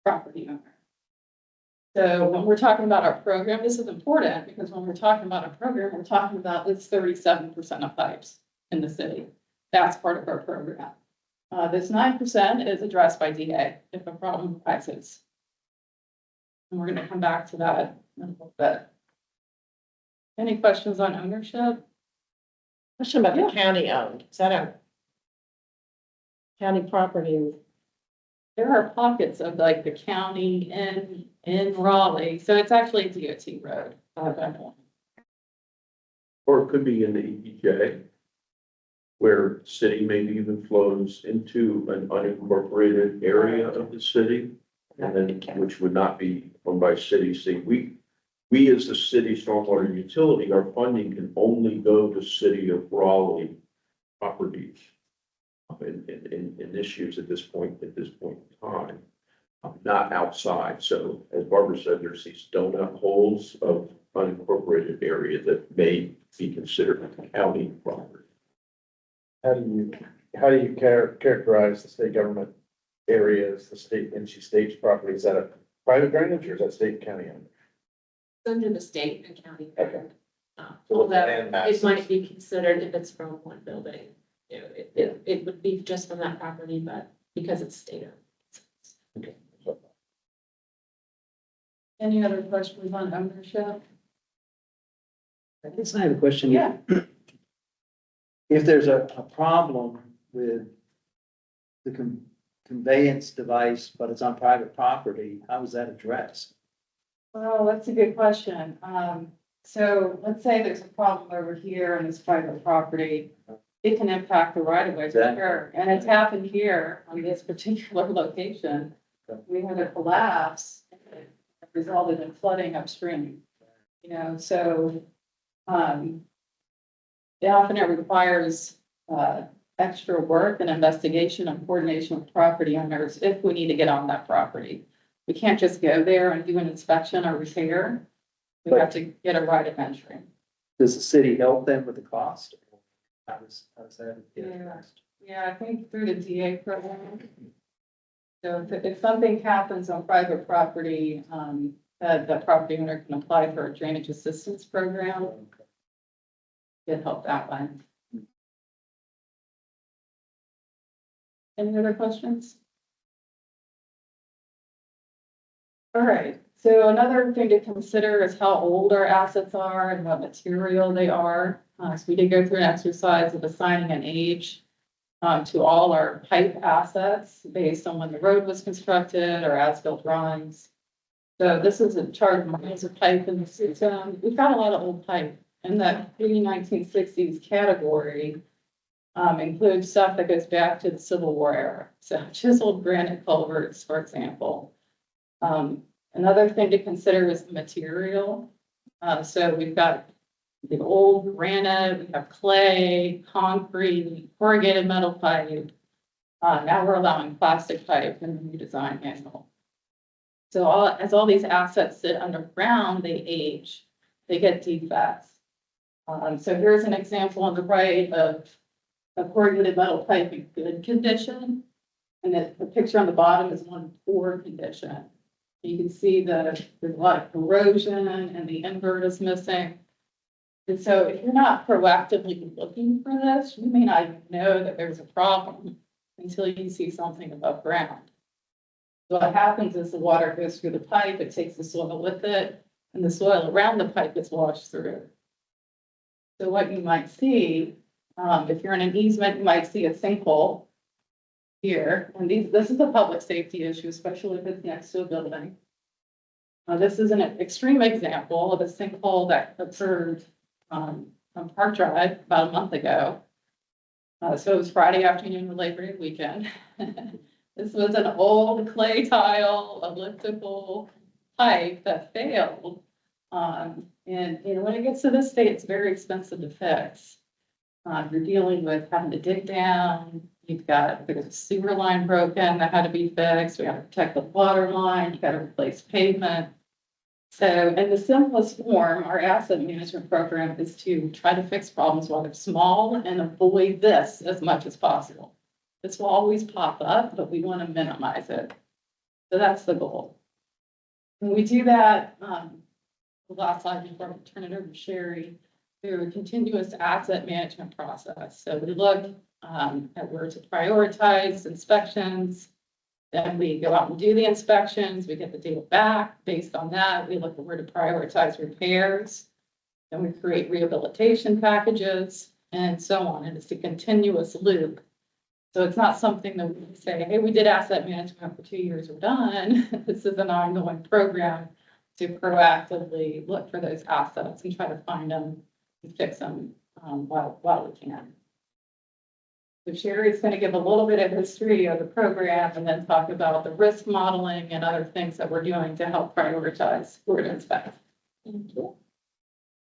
property owner. So when we're talking about our program, this is important because when we're talking about our program, we're talking about this 37% of pipes in the city. That's part of our program. This 9% is addressed by DA if a problem arises. And we're going to come back to that in a little bit. Any questions on ownership? Question about the county owned, is that a county property? There are pockets of like the county in Raleigh, so it's actually a DOT road. Or it could be in the EPJ, where city maybe even flows into an unincorporated area of the city, and then, which would not be owned by city. See, we as the city stormwater utility, our funding can only go to city of Raleigh properties in issues at this point in time, not outside. So as Barbara said, there's these donut holes of unincorporated area that may be considered county property. How do you characterize the state government areas, the state, NC State's property? Is that a private drainage or is that state and county owned? Under the state and county. Okay. So Although land it masses. might be considered if it's from one building, it would be just from that property, but because it's state owned. Okay. Any other questions on ownership? I guess I have a question. Yeah. if there's a problem with the conveyance device, but it's on private property, how is that addressed? Oh, that's a good question. So let's say there's a problem over here on this private property. It can impact the right of way for Exactly. sure. And it's happened here on this particular location. We had a collapse that resulted in flooding upstream. You know, so, it often it requires, extra work and investigation and coordination with property owners if we need to get on that property. We can't just go there and do an inspection or repair. We have to get a right of entry. Does the city help them with the cost? How does that get addressed? Yeah, I think through the DA program. So if something happens on private property, the property owner can apply for a drainage assistance program. Get help that way. Any other questions? All right, so another thing to consider is how old our assets are and what material they are. So we did go through an exercise of assigning an age to all our pipe assets based on when the road was constructed or as-built drawings. So this is a chart of miles of pipe in the system. We've got a lot of old pipe in that pre-1960s category. Includes stuff that goes back to the Civil War era. So chiseled granite culverts, for example. Another thing to consider is the material. So we've got the old granite, we have clay, concrete, corrugated metal pipe. Now we're allowing plastic pipe in the new design manual. So as all these assets sit underground, they age, they get defects. So here's an example on the right of a corrugated metal pipe in good condition. And the picture on the bottom is one in poor condition. You can see there's a lot of corrosion and the invert is missing. And so if you're not proactively looking for this, you may not even know that there's a problem until you see something above ground. So what happens is the water goes through the pipe, it takes the soil with it, and the soil around the pipe is washed through. So what you might see, if you're in an easement, you might see a sinkhole here. And this is a public safety issue, especially if it's next to a building. This is an extreme example of a sinkhole that occurred on Park Drive about a month ago. So it was Friday afternoon of Labor Day weekend. This was an old clay tile elliptical pipe that failed. And you know, when it gets to this state, it's very expensive to fix. You're dealing with having to dig down. There's a sewer line broken that had to be fixed. We had to protect the water line. You got to replace pavement. So in the simplest form, our asset management program is to try to fix problems while they're small and avoid this as much as possible. This will always pop up, but we want to minimize it. So that's the goal. When we do that, the last slide before we turn it over to Sherry, through a continuous asset management process. So we look at where to prioritize inspections. Then we go out and do the inspections. We get the data back. Based on that, we look at where to prioritize repairs. Then we create rehabilitation packages and so on. And it's a continuous loop. So it's not something that we say, hey, we did asset management for 2 years, we're done. This is an ongoing program to proactively look for those assets and try to find them and fix them while we can. So Sherry's going to give a little bit of history of the program and then talk about the risk modeling and other things that we're doing to help prioritize where to inspect. Thank you.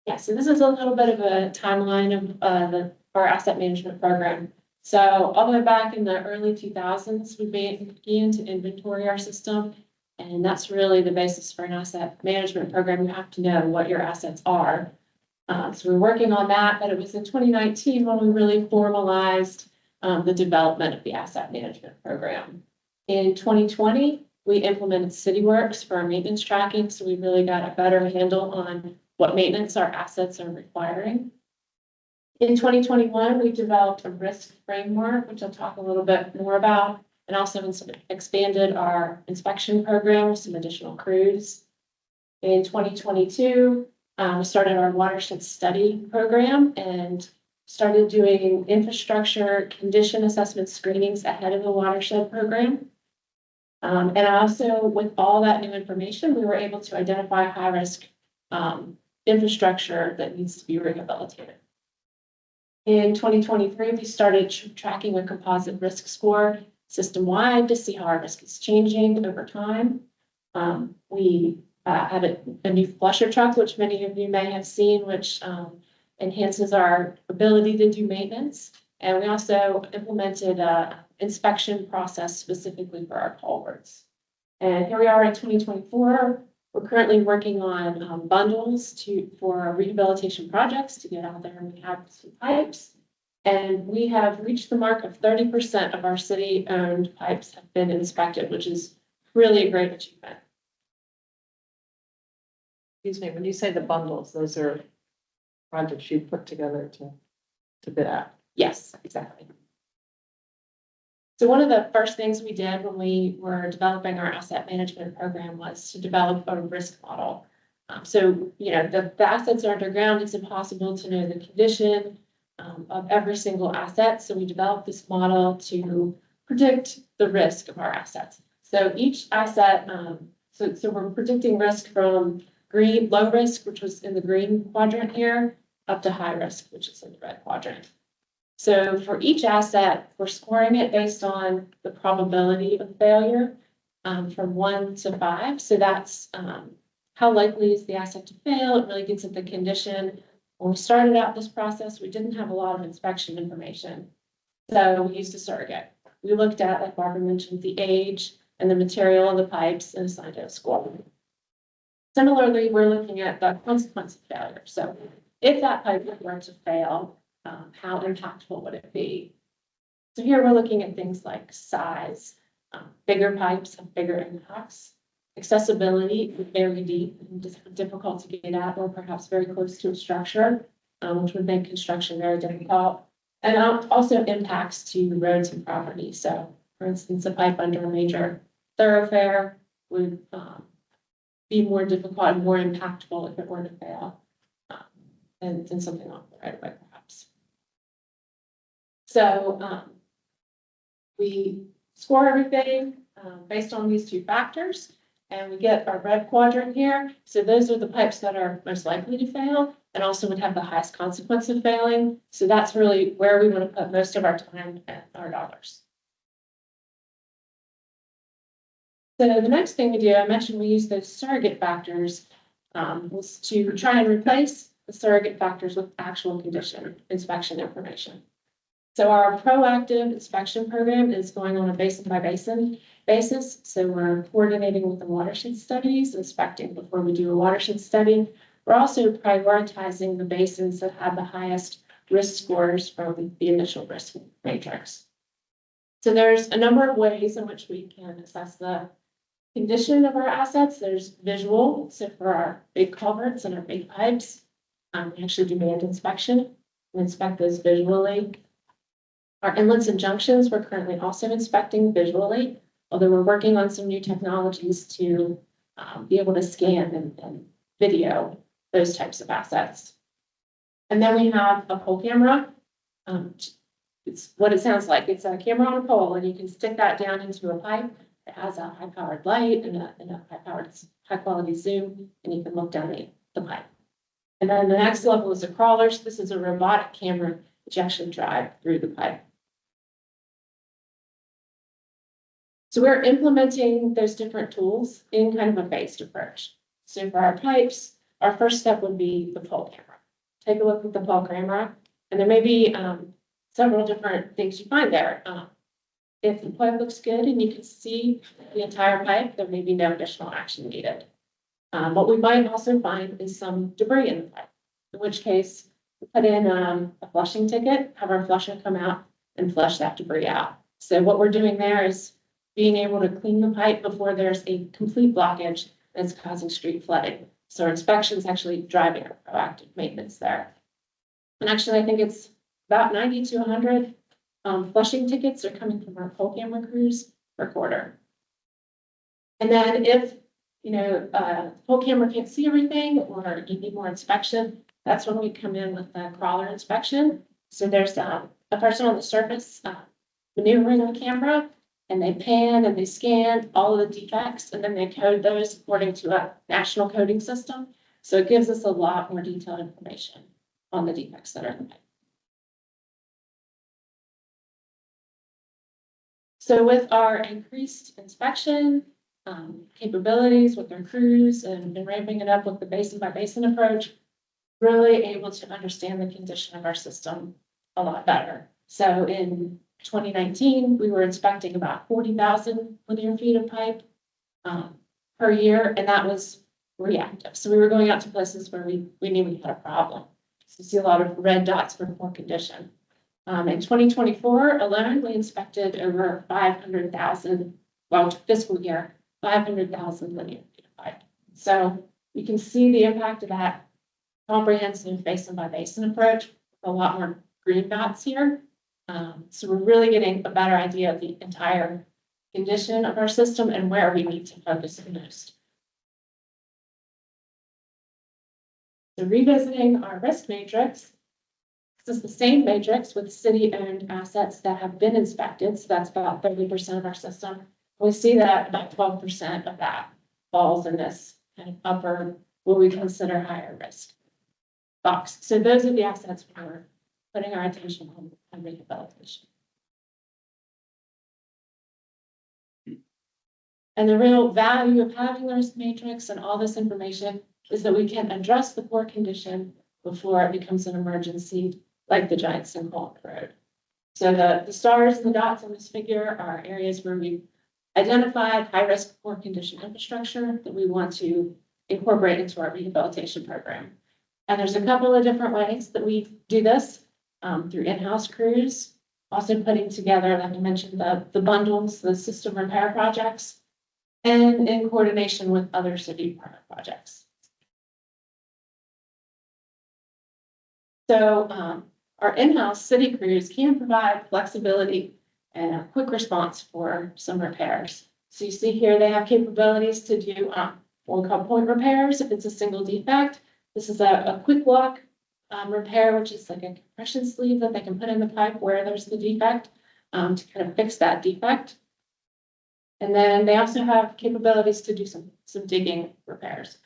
Yeah, so this is a little bit of a timeline of our asset management program. So all the way back in the early 2000s, we began to inventory our system. And that's really the basis for an asset management program. You have to know what your assets are. So we're working on that, but it was in 2019 when we really formalized the development of the asset management program. In 2020, we implemented CityWorks for our maintenance tracking. So we really got a better handle on what maintenance our assets are requiring. In 2021, we developed a risk framework, which I'll talk a little bit more about, and also expanded our inspection program with some additional crews. In 2022, we started our watershed study program and started doing infrastructure condition assessment screenings ahead of the watershed program. And also with all that new information, we were able to identify high-risk infrastructure that needs to be rehabilitated. In 2023, we started tracking a composite risk score system-wide to see how our risk is changing over time. We had a new flusher truck, which many of you may have seen, which enhances our ability to do maintenance. And we also implemented an inspection process specifically for our culverts. And here we are in 2024. We're currently working on bundles for rehabilitation projects to get out there, and we have some pipes. And we have reached the mark of 30% of our city-owned pipes have been inspected, which is really a great achievement. Excuse me, when you say the bundles, those are projects you put together to bid out. Yes, exactly. So one of the first things we did when we were developing our asset management program was to develop a risk model. So, you know, the assets are underground. It's impossible to know the condition of every single asset. So we developed this model to predict the risk of our assets. So each asset, so we're predicting risk from green, low risk, which was in the green quadrant here, up to high risk, which is in the red quadrant. So for each asset, we're scoring it based on the probability of failure from 1 to 5. So that's how likely is the asset to fail. It really gets at the condition. When we started out this process, we didn't have a lot of inspection information. So we used a surrogate. We looked at, like Barbara mentioned, the age and the material of the pipes and assigned it a score. Similarly, we're looking at the consequence of failure. So if that pipe were to fail, how impactful would it be? So here we're looking at things like size. Bigger pipes have bigger impacts. Accessibility, very deep and difficult to get at, or perhaps very close to a structure, which would make construction very difficult. And also impacts to roads and property. So for instance, a pipe under a major thoroughfare would be more difficult and more impactful if it were to fail than something off the right of way, perhaps. So we score everything based on these two factors, and we get our red quadrant here. So those are the pipes that are most likely to fail and also would have the highest consequence of failing. So that's really where we want to put most of our time and our dollars. So the next thing we do, I mentioned we use those surrogate factors, was to try and replace the surrogate factors with actual condition inspection information. So our proactive inspection program is going on a basin by basin basis. So we're coordinating with the watershed studies, inspecting before we do a watershed study. We're also prioritizing the basins that have the highest risk scores from the initial risk matrix. So there's a number of ways in which we can assess the condition of our assets. There's visual. So for our big culverts and our big pipes, we actually do manned inspection and inspect those visually. Our inlets and junctions, we're currently also inspecting visually, although we're working on some new technologies to be able to scan and video those types of assets. And then we have a pole camera. It's what it sounds like. It's a camera on a pole, and you can stick that down into a pipe. It has a high-powered light and a high-powered, high-quality zoom, and you can look down the pipe. And then the next level is a crawler. So this is a robotic camera that you actually drive through the pipe. So we're implementing those different tools in kind of a phased approach. So for our pipes, our first step would be the pole camera. Take a look at the pole camera, and there may be several different things you find there. If the pipe looks good and you can see the entire pipe, there may be no additional action needed. What we might also find is some debris in the pipe, in which case we put in a flushing ticket, have our flusher come out and flush that debris out. So what we're doing there is being able to clean the pipe before there's a complete blockage that's causing street flooding. So our inspection is actually driving our proactive maintenance there. And actually, I think it's about 90 to 100 flushing tickets are coming from our pole camera crews per quarter. And then if, you know, pole camera can't see everything or you need more inspection, that's when we come in with the crawler inspection. So there's a person on the surface maneuvering the camera, and they pan and they scan all of the defects, and then they code those according to a national coding system. So it gives us a lot more detailed information on the defects that are in the pipe. So with our increased inspection capabilities with our crews and ramping it up with the basin by basin approach, really able to understand the condition of our system a lot better. So in 2019, we were inspecting about 40,000 linear feet of pipe per year, and that was reactive. So we were going out to places where we knew we had a problem. So you see a lot of red dots for poor condition. In 2024 alone, we inspected over 500,000, well, fiscal year, 500,000 linear feet of pipe. So you can see the impact of that comprehensive basin by basin approach, a lot more green dots here. So we're really getting a better idea of the entire condition of our system and where we need to focus the most. So revisiting our risk matrix, this is the same matrix with city-owned assets that have been inspected. So that's about 30% of our system. We see that about 12% of that falls in this kind of upper, what we consider higher risk box. So those are the assets we're putting our attention on rehabilitation. And the real value of having the risk matrix and all this information is that we can address the poor condition before it becomes an emergency, like the giant sinkhole on the road. So the stars and the dots on this figure are areas where we've identified high-risk poor condition infrastructure that we want to incorporate into our rehabilitation program. And there's a couple of different ways that we do this through in-house crews, also putting together, like I mentioned, the bundles, the system repair projects, and in coordination with other city department projects. So our in-house city crews can provide flexibility and a quick response for some repairs. So you see here, they have capabilities to do what we call point repairs if it's a single defect. This is a quick lock repair, which is like a compression sleeve that they can put in the pipe where there's the defect to kind of fix that defect. And then they also have capabilities to do some digging repairs.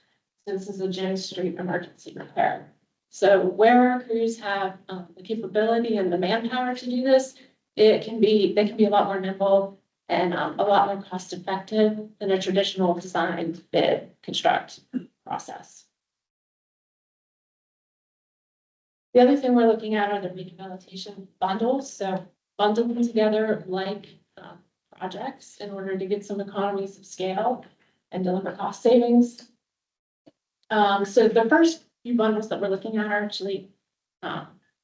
So this is a Jones Street emergency repair. So where our crews have the capability and the manpower to do this, they can be a lot more nimble and a lot more cost effective than a traditional design, bid, construct process. The other thing we're looking at are the rehabilitation bundles. So bundling together like projects in order to get some economies of scale and deliver cost savings. So the first few bundles that we're looking at are actually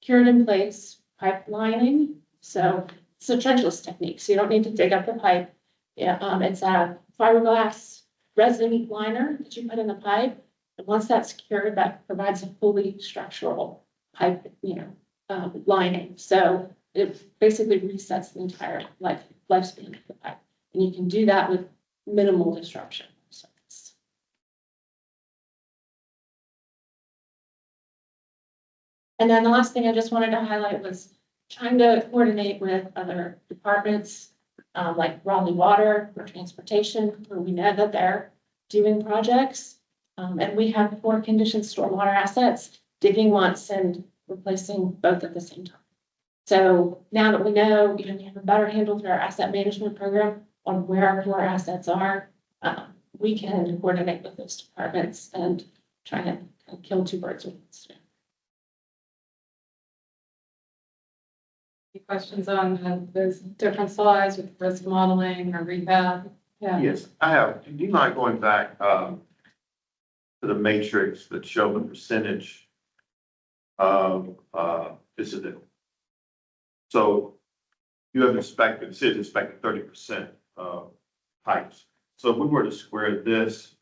cured in place pipe lining. So it's a trenchless technique. So you don't need to dig up the pipe. Yeah, it's a fiberglass resin liner that you put in the pipe. And once that's cured, that provides a fully structural pipe, lining. So it basically resets the entire lifespan of the pipe. And you can do that with minimal disruption. And then the last thing I just wanted to highlight was trying to coordinate with other departments, like Raleigh Water or Transportation, where we know that they're doing projects. And we have poor condition stormwater assets, digging once and replacing both at the same time. So now that we know, we have a better handle through our asset management program on where our poor assets are, we can coordinate with those departments and try to kill two birds with one stone. Any questions on those different slides with risk modeling or rehab? Yeah. Yes, I have. Do you mind going back to the matrix that showed the percentage of incident? So you have inspected, the city's inspected 30% of pipes. So if we were to square this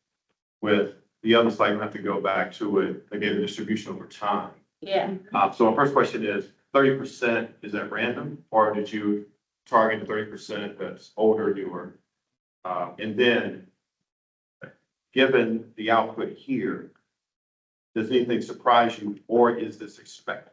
with the other slide, we have to go back to it, again, the distribution over time. Yeah. So our first question is, 30% is at random, or did you target the 30% that's older, newer? And then, given the output here, does anything surprise you, or is this expected?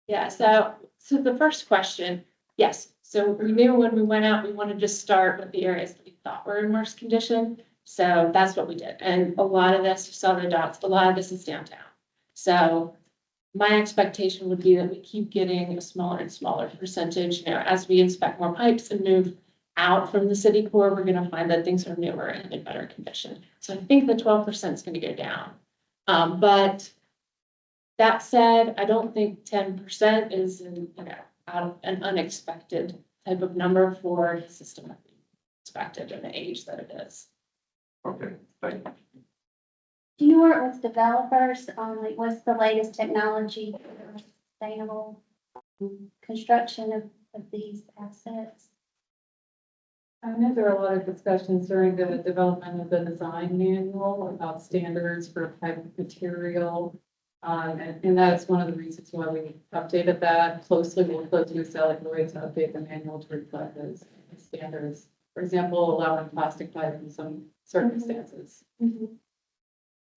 Yeah, so the first question, yes, so we knew when we went out, we wanted to start with the areas that we thought were in worse condition. So that's what we did. And a lot of this, you saw the dots, a lot of this is downtown. So my expectation would be that we keep getting a smaller and smaller percentage, you know, as we inspect more pipes and move out from the city core, we're gonna find that things are newer and in better condition. So I think the 12% is gonna go down. But that said, I don't think 10% is, out of an unexpected type of number for the system that we expected and the age that it is. Okay, thank you. Do you work with developers on like what's the latest technology for sustainable construction of these assets? I know there are a lot of discussions during the development of the design manual about standards for type of material. And that's one of the reasons why we updated that closely. We'll closely with Sally Lloyd to update the manual to reflect those standards. For example, allowing plastic pipe in some circumstances.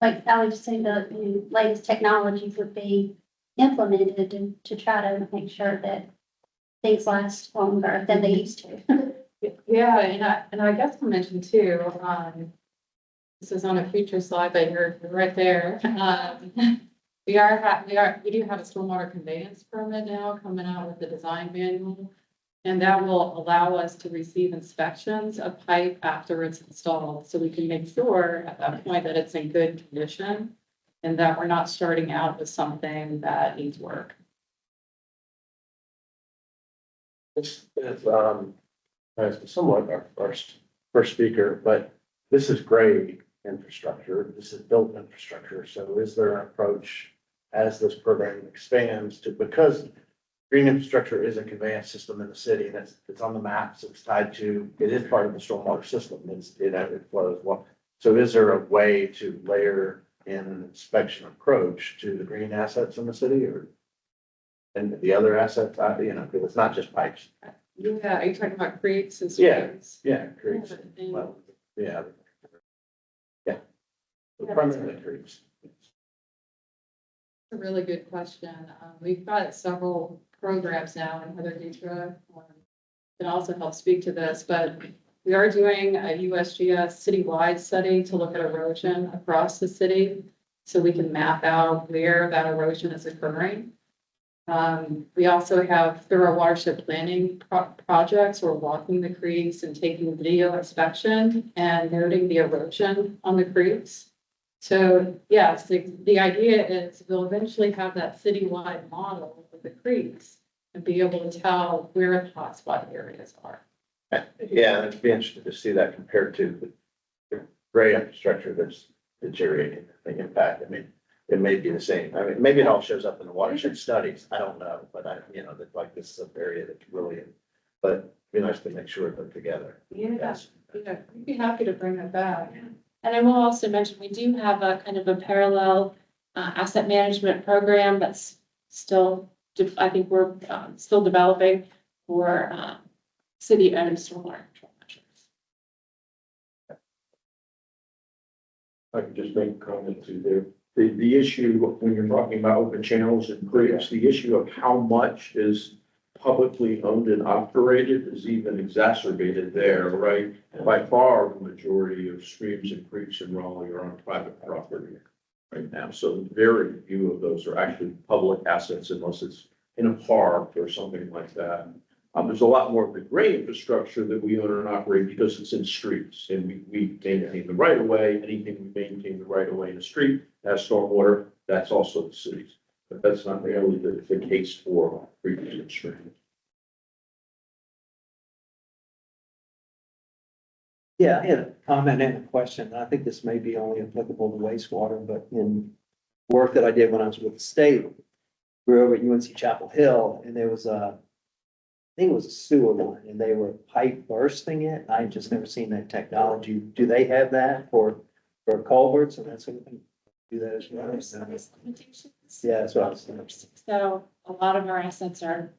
Like I would just say the latest technologies would be implemented to try to make sure that things last longer than they used to. Yeah, and I guess I'll mention too, this is on a future slide, but you're right there. We do have a stormwater conveyance permit now coming out with the design manual. And that will allow us to receive inspections of pipe after it's installed, so we can make sure at that point that it's in good condition. And that we're not starting out with something that needs work. This is, somewhat our first speaker, but this is gray infrastructure. This is built infrastructure. So is there an approach as this program expands to, because green infrastructure is a conveyance system in the city, and it's on the maps, it's tied to, it is part of the stormwater system, it flows well. So is there a way to layer in an inspection approach to the green assets in the city, or and the other assets, because it's not just pipes? Yeah, are you talking about creeks and Yeah. streams? Yeah, creeks, Yeah. well, yeah. Primarily creeks. A really good question. We've got several programs now, and Heather Detra can also help speak to this, but we are doing a USGS citywide study to look at erosion across the city, so we can map out where that erosion is occurring. We also have thorough watershed planning projects. We're walking the creeks and taking video inspection and noting the erosion on the creeks. So yes, the idea is we'll eventually have that citywide model of the creeks and be able to tell where the hotspot areas are. Yeah, it'd be interesting to see that compared to the gray infrastructure that's deteriorating, the impact. I mean, it may be the same. I mean, maybe it all shows up in the watershed studies. I don't know, but that like this is an area that's really, but it'd be nice to make sure they're together. Yeah, we'd be happy to bring that back. And I will also mention, we do have a kind of a parallel asset management program that's still, I think we're still developing for city-owned stormwater control measures. I could just make a comment too there. The issue, when you're talking about open channels and creeks, the issue of how much is publicly owned and operated is even exacerbated there, right? By far, the majority of streams and creeks in Raleigh are on private property right now. So very few of those are actually public assets unless it's in a park or something like that. There's a lot more of the gray infrastructure that we own and operate because it's in streets, and we maintain the right of way. Anything we maintain the right of way in the street, that's stormwater, that's also the city's. But that's not really the case for creeks and streams. Yeah, I had a comment and a question. I think this may be only applicable to wastewater, but in work that I did when I was with the state, we were over at UNC Chapel Hill, and there was I think it was a sewer line, and they were pipe bursting it. I just never seen that technology. Do they have that for culverts and that sort of thing? Do that as well? Yeah, that's what I was thinking. So a lot of our assets are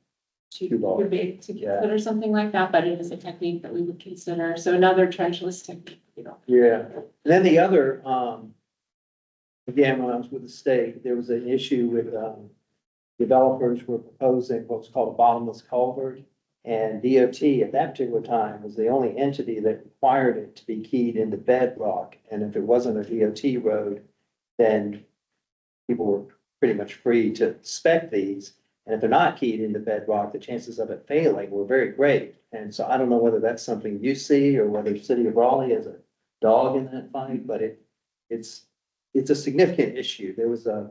Too large. too big to consider something like that, but it is a technique that we would consider. So another trenchless technique, Yeah. And then the other, again, when I was with the state, there was an issue with, developers were proposing what's called a bottomless culvert. And DOT at that particular time was the only entity that required it to be keyed into bedrock. And if it wasn't a DOT road, then people were pretty much free to spec these. And if they're not keyed into bedrock, the chances of it failing were very great. And so I don't know whether that's something you see or whether the city of Raleigh has a dog in that fight, but it's a significant issue. There was a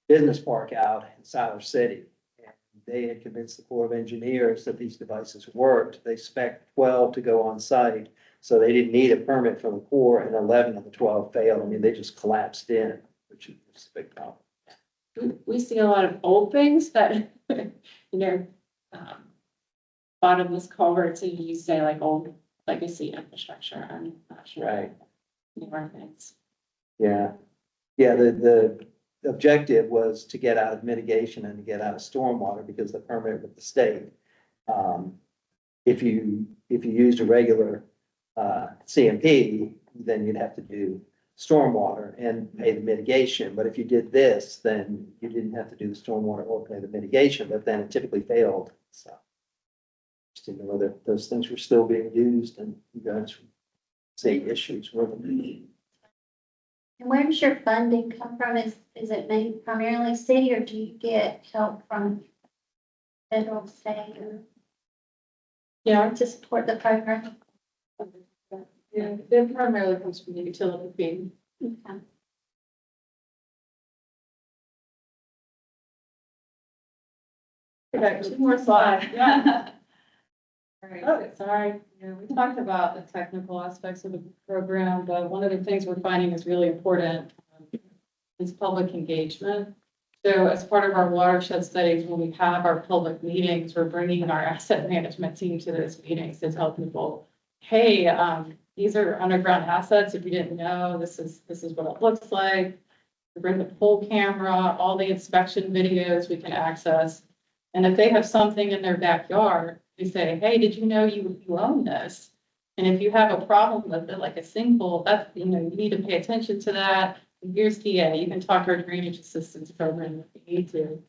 business park out in Siler City. And they had convinced the Corps of Engineers that these devices worked. They spec'd 12 to go on site. So they didn't need a permit from the Corps, and 11 of the 12 failed. I mean, they just collapsed in, which is a big problem. We see a lot of old things that, bottomless culverts, and you say like old legacy infrastructure. I'm not sure. Right. Newer things. Yeah. Yeah, the objective was to get out of mitigation and to get out of stormwater because the permit with the state. If you used a regular CMP, then you'd have to do stormwater and pay the mitigation. But if you did this, then you didn't have to do the stormwater or pay the mitigation, but then it typically failed. So just didn't know whether those things were still being used and you guys see issues with them. And where does your funding come from? Is it made primarily city or do you get help from federal, state or Yeah, to support the program? Yeah, it primarily comes from the utility fee. Okay. Okay, two more slides. Yeah. All right. oh, sorry. Yeah, we talked about the technical aspects of the program, but one of the things we're finding is really important is public engagement. So as part of our watershed studies, when we have our public meetings, we're bringing our asset management team to those meetings to tell people, hey, these are underground assets. If you didn't know, this is what it looks like. We bring the pole camera, all the inspection videos we can access. And if they have something in their backyard, we say, hey, did you know you own this? And if you have a problem with it, like a sinkhole, that's, you need to pay attention to that. And here's DA, you can talk to our drainage assistance program if you need to.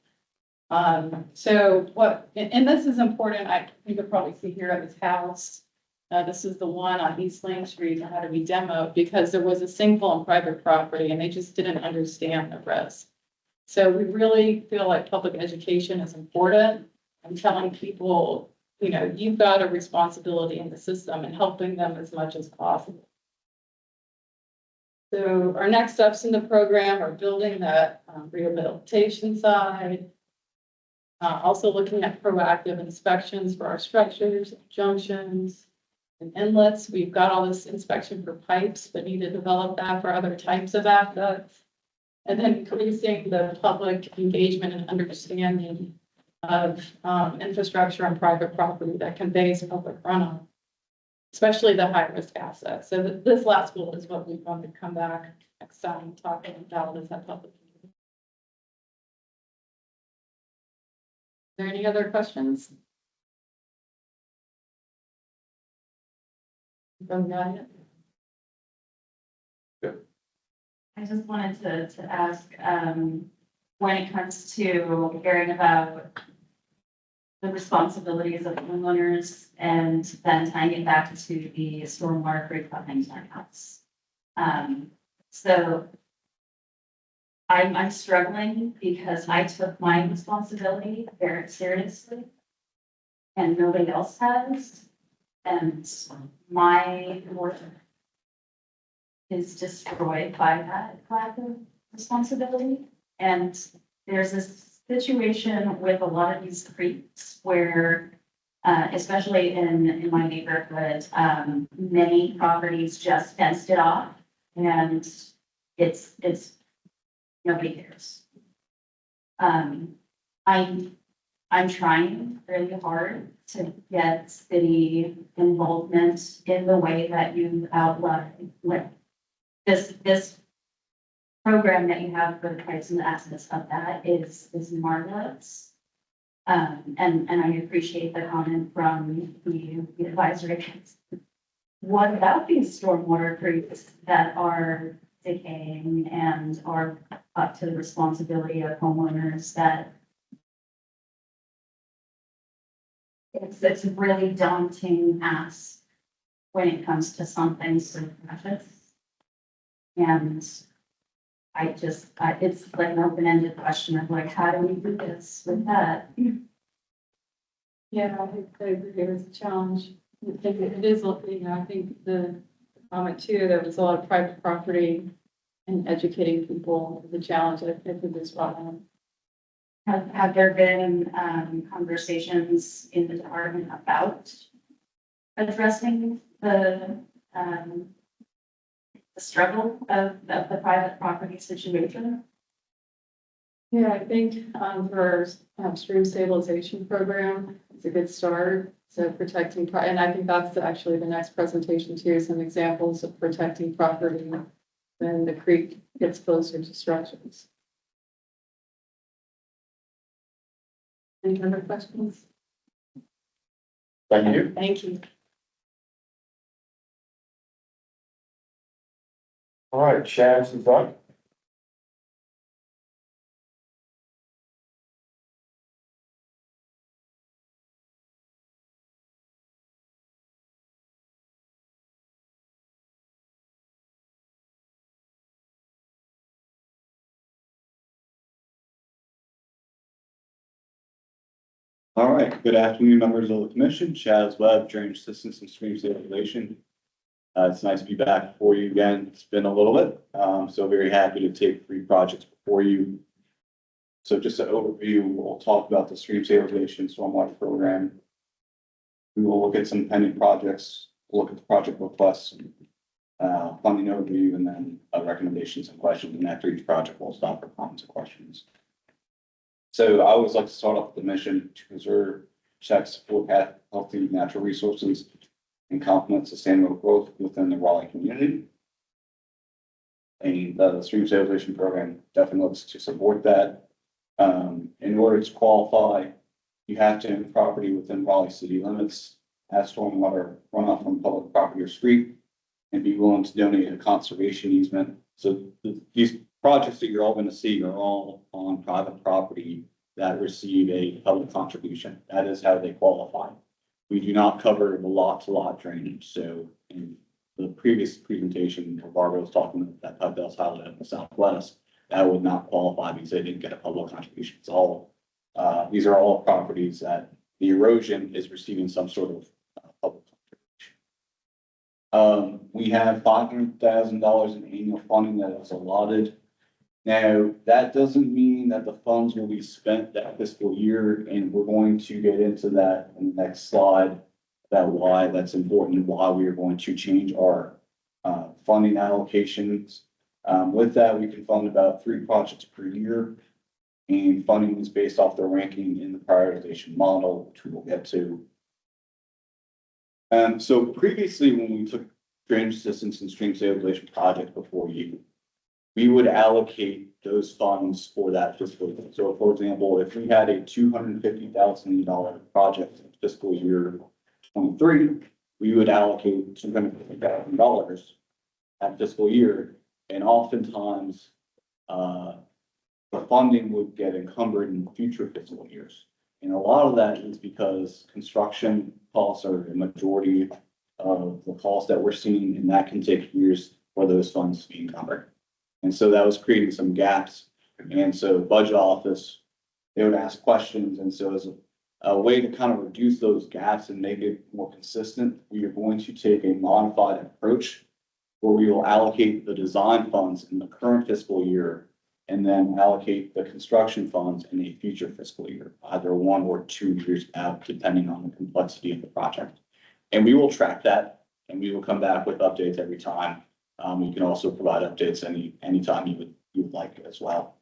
So what, and this is important, you could probably see here at this house. This is the one on East Lane Street that had to be demoed because there was a sinkhole on private property and they just didn't understand the risk. So we really feel like public education is important and telling people, you've got a responsibility in the system and helping them as much as possible. So our next steps in the program are building that rehabilitation side. Also looking at proactive inspections for our structures, junctions, and inlets. We've got all this inspection for pipes, but need to develop that for other types of assets. And then increasing the public engagement and understanding of infrastructure on private property that conveys public runoff, especially the high-risk assets. So this last bullet is what we want to come back next time talking about is that public. Is there any other questions? From the audience? I just wanted to ask, when it comes to hearing about the responsibilities of homeowners and then tying it back to the stormwater creek behind our house. So I'm struggling because I took my responsibility very seriously and nobody else has. And my work is destroyed by that lack of responsibility. And there's this situation with a lot of these creeks where, especially in my neighborhood, many properties just fenced it off and it's nobody cares. I'm trying really hard to get city involvement in the way that you outlined. Like this program that you have for the price and the access of that is marvelous. And I appreciate the comment from the advisory council. What about these stormwater creeks that are decaying and are up to the responsibility of homeowners that it's a really daunting ask when it comes to something so precious. And it's like an open-ended question of like, how do we do this with that? Yeah, I agree, it was a challenge. I think it is, I think the comment too, there was a lot of private property and educating people, the challenge I think with this problem. Have there been, conversations in the department about addressing the struggle of the private property situation? Yeah, I think for our stream stabilization program, it's a good start. So protecting, and I think that's actually the next presentation too, some examples of protecting property when the creek gets closer to structures. Any other questions? Thank you. Thank you. All right, Chaz is up. All right, good afternoon, members of the commission. Chaz Webb, Drainage Assistance and Stream Stabilization. It's nice to be back before you again. It's been a little bit, so very happy to take 3 projects before you. So just an overview, we'll talk about the stream stabilization stormwater program. We will look at some pending projects, look at the project requests, funding overview, and then recommendations and questions. And after each project, we'll stop for comments and questions. So I always like to start off with the mission to preserve, protect, support healthy natural resources and complement sustainable growth within the Raleigh community. And the stream stabilization program definitely looks to support that. In order to qualify, you have to own property within Raleigh city limits, have stormwater runoff from public property or street, and be willing to donate a conservation easement. So these projects that you're all going to see are all on private property that receive a public contribution. That is how they qualify. We do not cover the lot-to-lot drainage. So in the previous presentation, Barbara was talking about that Pudell's highlight in the Southwest, that would not qualify because they didn't get a public contribution. It's all, these are all properties that the erosion is receiving some sort of public contribution. We have $500,000 in annual funding that is allotted. Now, that doesn't mean that the funds will be spent that fiscal year, and we're going to get into that in the next slide about why that's important and why we are going to change our funding allocations. With that, we can fund about 3 projects per year, and funding is based off the ranking in the prioritization model, which we will get to. So previously, when we took drainage assistance and stream stabilization projects before you, we would allocate those funds for that fiscal year. So for example, if we had a $250,000 project in fiscal year 23, we would allocate $250,000 that fiscal year. And oftentimes, the funding would get encumbered in future fiscal years. And a lot of that is because construction costs are the majority of the costs that we're seeing, and that can take years for those funds to be encumbered. And so that was creating some gaps. And so budget office, they would ask questions. And so as a way to kind of reduce those gaps and make it more consistent, we are going to take a modified approach where we will allocate the design funds in the current fiscal year and then allocate the construction funds in a future fiscal year, either 1 or 2 years out, depending on the complexity of the project. And we will track that, and we will come back with updates every time. You can also provide updates anytime you would like as well.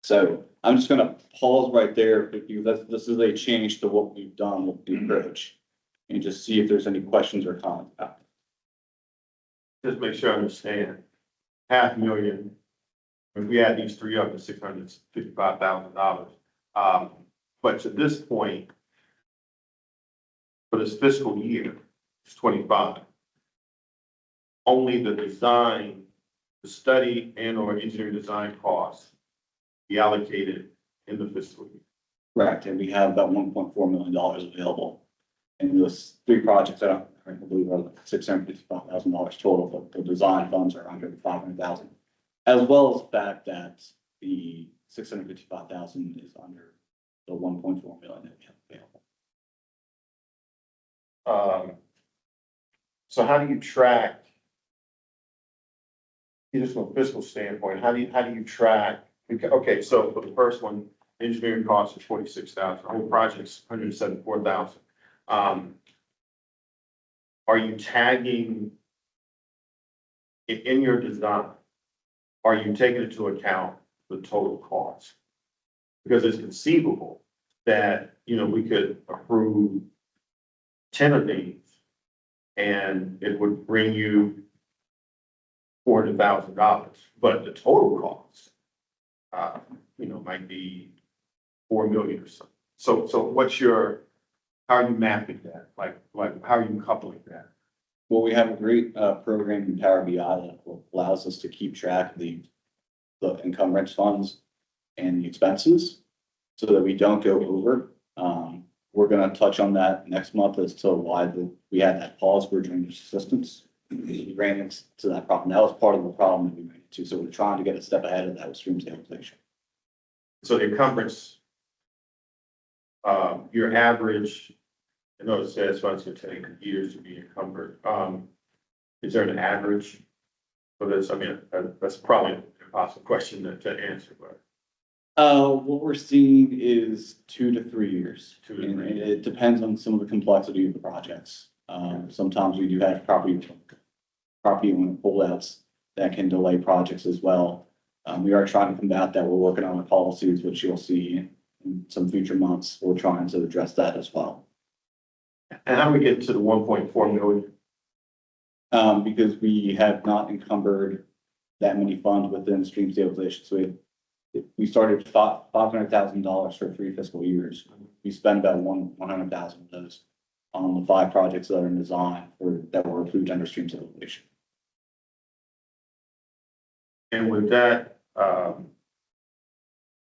So I'm just going to pause right there. This is a change to what we've done with the approach, and just see if there's any questions or comments. Just make sure I understand. $500,000. If we add these 3 up to $655,000. But to this point, for this fiscal year, it's 25. Only the design, the study and or engineering design costs be allocated in the fiscal year. Correct, and we have about $1.4 million available And those three projects, I believe are $655,000 total, but the design funds are under 500,000. As well as the fact that the 655,000 is under the 1.4 million that we have available. So how do you track? Just from a fiscal standpoint, how do you track? Okay, so for the first one, engineering costs is 46,000, the whole project's 174,000. Are you tagging in your design? Are you taking into account the total cost? Because it's conceivable that, we could approve 10 of these and it would bring you $400,000, but the total cost, might be 4 million or something. So how are you mapping that? Like, how are you coupling that? Well, we have a great program in Power BI that allows us to keep track of the encumbrance funds and the expenses so that we don't go over. We're gonna touch on that next month as to why we had that pause for drainage assistance. We ran into that problem. That was part of the problem that we ran into. So we're trying to get a step ahead of that with stream stabilization. So the encumbrance, your average, I know it says funds can take years to be encumbered. Is there an average for this? I mean, that's probably an impossible question to answer, but. What we're seeing is 2 to 3 years. 2 to 3 And it depends on some of the complexity of the projects. Sometimes we do have property owner pullouts that can delay projects as well. We are trying to combat that. We're working on the policies, which you'll see in some future months. We're trying to address that as well. And how do we get to the 1.4 million? Because we have not encumbered that many funds within stream stabilization. So we started $500,000 for 3 fiscal years. We spent about 100,000 of those on the 5 projects that are in design that were approved under stream stabilization. And with that,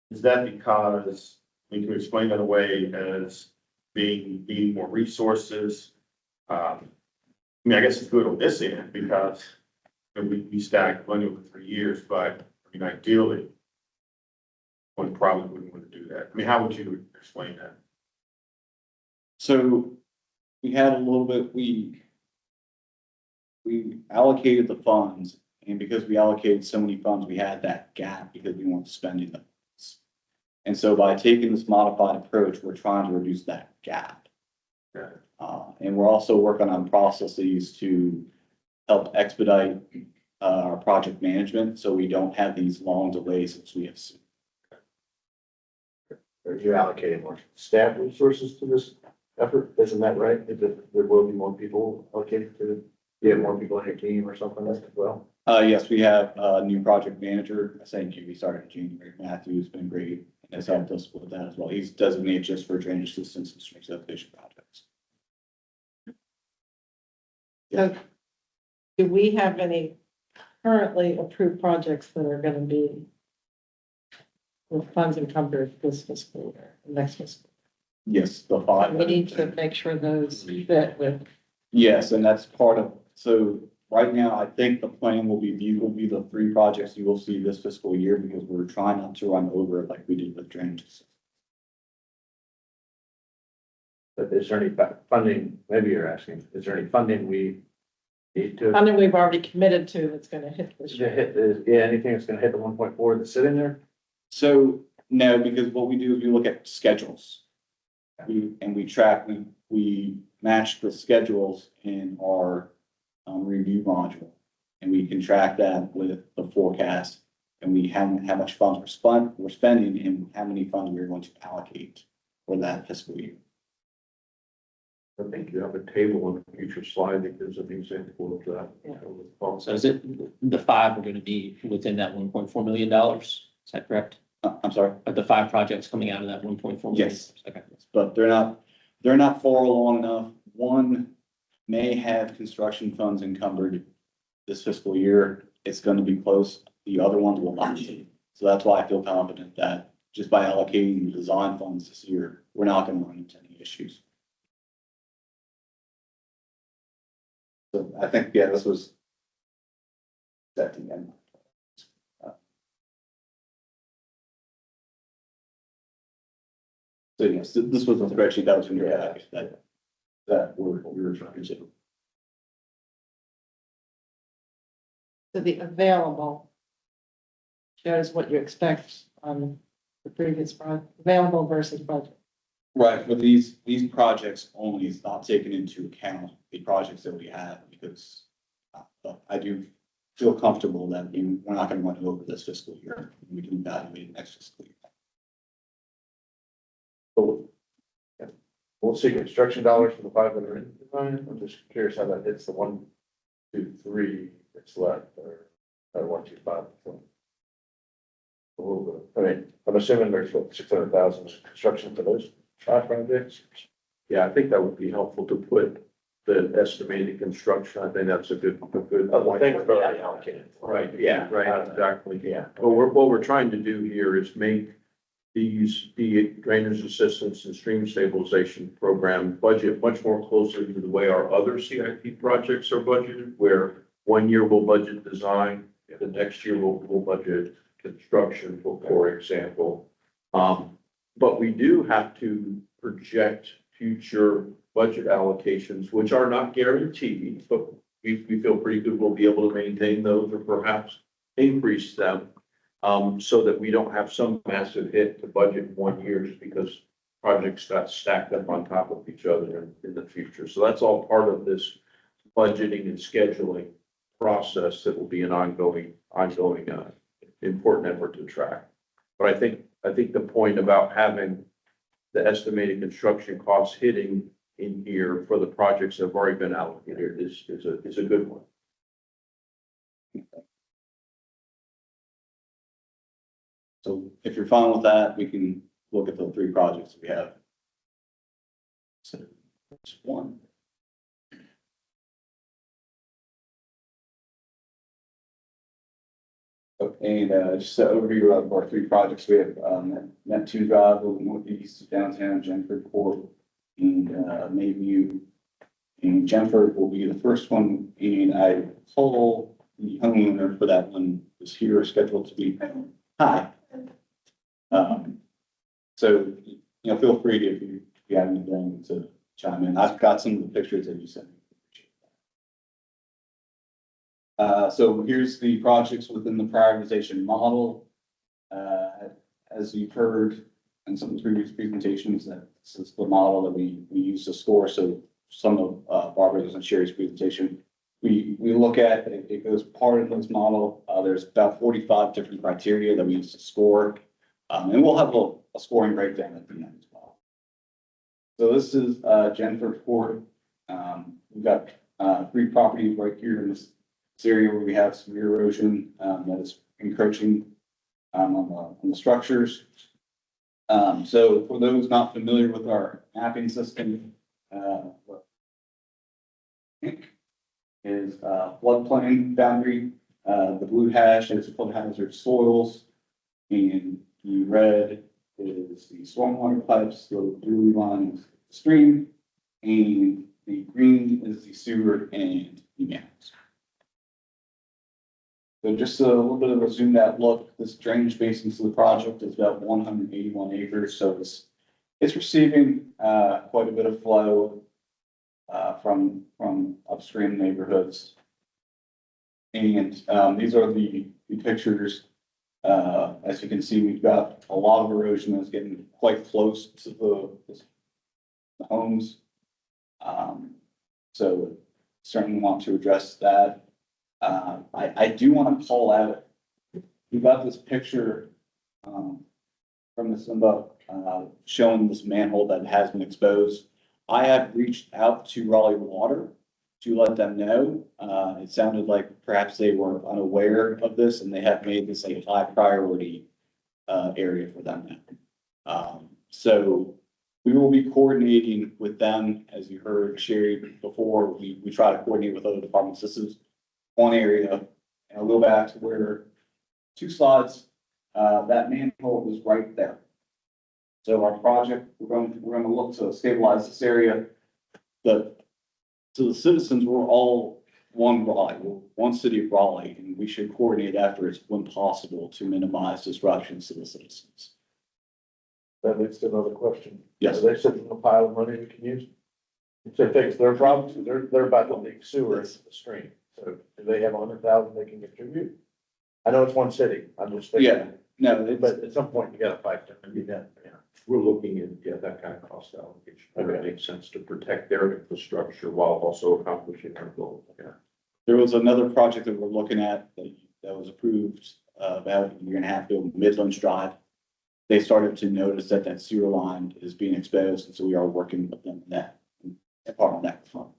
is that because we can explain that away as being more resources? I guess it's good on this end because we stacked money over 3 years, but ideally, one probably wouldn't want to do that. How would you explain that? So we had a little bit, we allocated the funds, and because we allocated so many funds, we had that gap because we weren't spending them. And so by taking this modified approach, we're trying to reduce that gap. Yeah. And we're also working on processes to help expedite our project management, so we don't have these long delays as we have seen. Are you allocating more staff resources to this effort? Isn't that right? There will be more people allocated to it? You have more people on your team or something like that as well? Yes, we have a new project manager. I think we started in January. Matthew's been great and has helped us with that as well. He's designated just for drainage assistance and stream stabilization projects. So do we have any currently approved projects that are gonna be with funds encumbered this fiscal year, next fiscal? Yes, the 5. We need to make sure those fit with. Yes, and that's part of, so right now, I think the plan will be, these will be the 3 projects you will see this fiscal year because we're trying not to run over it like we did with drainage. But is there any funding, maybe you're asking, is there any funding we need to? Funding we've already committed to that's gonna hit this year. Anything that's gonna hit the 1.4 that's sitting there? So, no, because what we do is we look at schedules. We track, we match the schedules in our review module. And we can track that with the forecast and we have how much funds we're spending and how many funds we're going to allocate for that fiscal year. I think you have a table on a future slide that gives an example of that. Yeah. So is it, the 5 are going to be within that $1.4 million? Is that correct? I'm sorry. Are the 5 projects coming out of that 1.4 million? Yes. Okay. But they're not far along enough. One may have construction funds encumbered this fiscal year. It's going to be close. The other ones will not be. So that's why I feel confident that just by allocating the design funds this year, we're not going to run into any issues. So I think, yeah, this was at the end. So yes, this was a spreadsheet that was in your package that we're referring to. So the available shows what you expect on the previous project, available versus budget. Right, but these projects only is not taken into account the projects that we have because I do feel comfortable that we're not gonna run over this fiscal year. We can evaluate next fiscal year. So, yeah. We'll see construction dollars for the 500. I'm just curious how that hits the 1, 2, 3 that's left, or 1, 2, 5. So. A little bit. I mean, I'm assuming there's what, 600,000 construction for those 5 projects. Yeah, I think that would be helpful to put the estimated construction. I think that's a good. Other things are already allocated. Right, yeah, right, exactly. Yeah. What we're trying to do here is make the drainage assistance and stream stabilization program budget much more closely to the way our other CIP projects are budgeted, where 1 year we'll budget design, the next year we'll budget construction, for example. But we do have to project future budget allocations, which are not guaranteed, but we feel pretty good we'll be able to maintain those or perhaps increase them. So that we don't have some massive hit to budget in 1 year just because projects got stacked up on top of each other in the future. So that's all part of this budgeting and scheduling process that will be an ongoing important effort to track. But I think the point about having the estimated construction costs hitting in here for the projects that have already been allocated is a good one. So if you're fine with that, we can look at the 3 projects we have. So just one. Okay, and just an overview of our 3 projects. We have Neptune Drive, over northeast of downtown Jenford Court, and Mayview. And Jenford will be the first one, and I told the homeowner for that one is here scheduled to be. Hi. So, feel free to, if you have anything to chime in. I've got some of the pictures that you sent me. So here's the projects within the prioritization model. As you've heard in some previous presentations, that this is the model that we use to score. So some of Barbara's and Sherry's presentation, we look at, it goes part of this model. There's about 45 different criteria that we use to score. And we'll have a scoring breakdown at the end as well. So this is Jenford Court. We've got 3 properties right here in this area where we have severe erosion that is encroaching on the structures. So for those not familiar with our mapping system, is floodplain boundary. The blue hash is flood hazard soils, and the red is the stormwater pipes. The blue line is the stream, and the green is the sewer and the dams. So just a little bit of a zoomed out look. This drainage basin to the project is about 181 acres, so it's receiving quite a bit of flow from upstream neighborhoods. And these are the pictures. As you can see, we've got a lot of erosion that's getting quite close to the homes. So certainly want to address that. I do want to call out, we got this picture from the Simba showing this manhole that has been exposed. I have reached out to Raleigh Water to let them know. It sounded like perhaps they were unaware of this and they have made this a high priority area for them now. So we will be coordinating with them, as you heard Sherry before. We try to coordinate with other departments. This is one area, and I'll go back to where 2 slides, that manhole was right there. So our project, we're going to look to stabilize this area. But so the citizens were all one Raleigh, we're one city of Raleigh, and we should coordinate efforts when possible to minimize disruptions to the citizens. That leads to another question. Yes. Are they sitting on a pile of money we can use? To fix their problems, they're about to leak sewer into the stream, so do they have 100,000 they can contribute? I know it's one city, I'm just thinking. Yeah, no, it's, But at some point, you gotta fight them, and we're looking at, that kind of cost allocation. It makes sense to protect their infrastructure while also accomplishing our goal. Yeah. there was another project that we're looking at that was approved about a year and a half ago, Midlands Drive. They started to notice that that sewer line is being exposed, and so we are working with them on that, part on that front.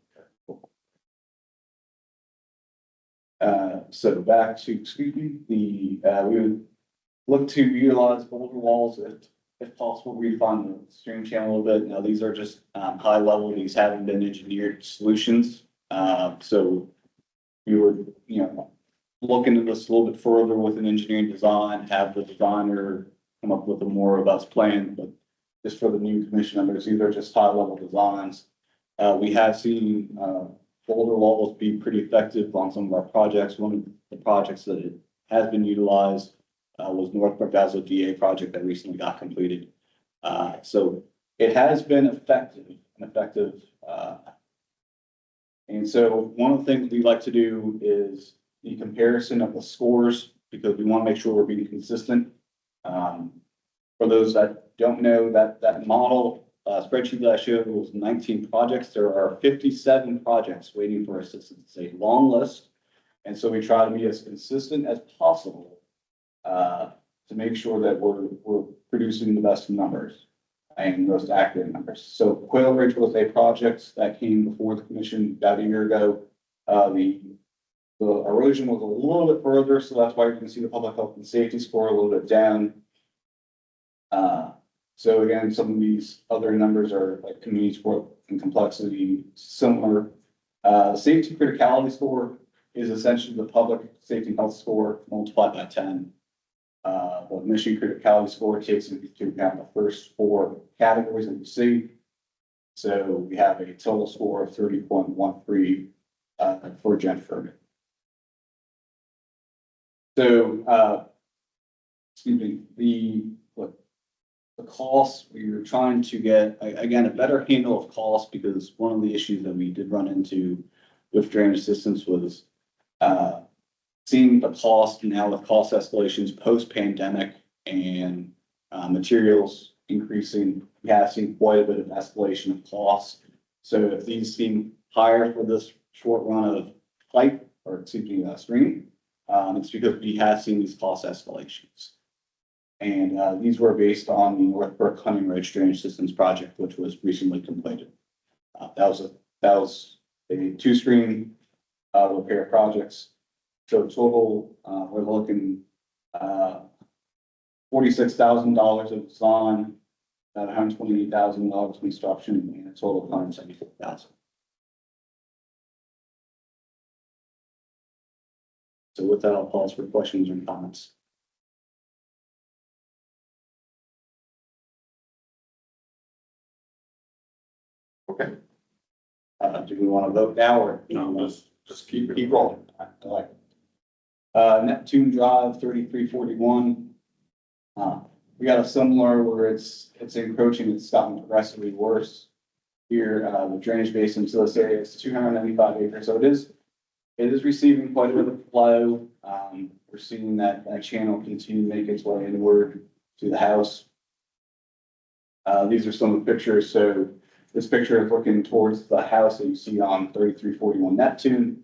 So back to, excuse me, we would look to utilize boulder walls if possible, redefine the stream channel a little bit. Now, these are just high level, these haven't been engineered solutions. So we would, look into this a little bit further with an engineering design, have the designer come up with a more robust plan, but just for the new commission members, these are just high level designs. We have seen boulder walls be pretty effective on some of our projects. One of the projects that it has been utilized was North Brookville DA project that recently got completed. So it has been effective. And so one of the things we like to do is the comparison of the scores, because we want to make sure we're being consistent. For those that don't know, that model spreadsheet that I showed was 19 projects. There are 57 projects waiting for assistance. It's a long list. And so we try to be as consistent as possible to make sure that we're producing the best numbers and most accurate numbers. So Quail Ridge was a project that came before the commission about a year ago. The erosion was a little bit further, so that's why you can see the public health and safety score a little bit down. So again, some of these other numbers are like community support and complexity similar. Safety criticality score is essentially the public safety and health score multiplied by 10. The mission criticality score takes into account the first 4 categories that you see. So we have a total score of 30.13 for Jennifer. So, excuse me, the costs, we were trying to get, again, a better handle of cost, because one of the issues that we did run into with drainage systems was seeing the cost now with cost escalations post-pandemic and materials increasing. We have seen quite a bit of escalation of costs. So if these seem higher for this short run of pipe, or excuse me, stream, it's because we have seen these cost escalations. And these were based on the North Brook Hunting Ridge Drainage Systems project, which was recently completed. That was a 2-stream repair projects. So total, we're looking $46,000 of design, about $128,000 construction, and a total of $174,000. So with that, I'll pause for questions and comments. Okay. Do we want to vote now, or Just keep it. keep rolling? I like it. Neptune Drive 3341. We got a similar where it's encroaching, it's gotten progressively worse. Here, the drainage basin to this area is 295 acres, so it is receiving quite a bit of flow. We're seeing that channel continue to make its way inward to the house. These are some of the pictures. So this picture is looking towards the house that you see on 3341 Neptune.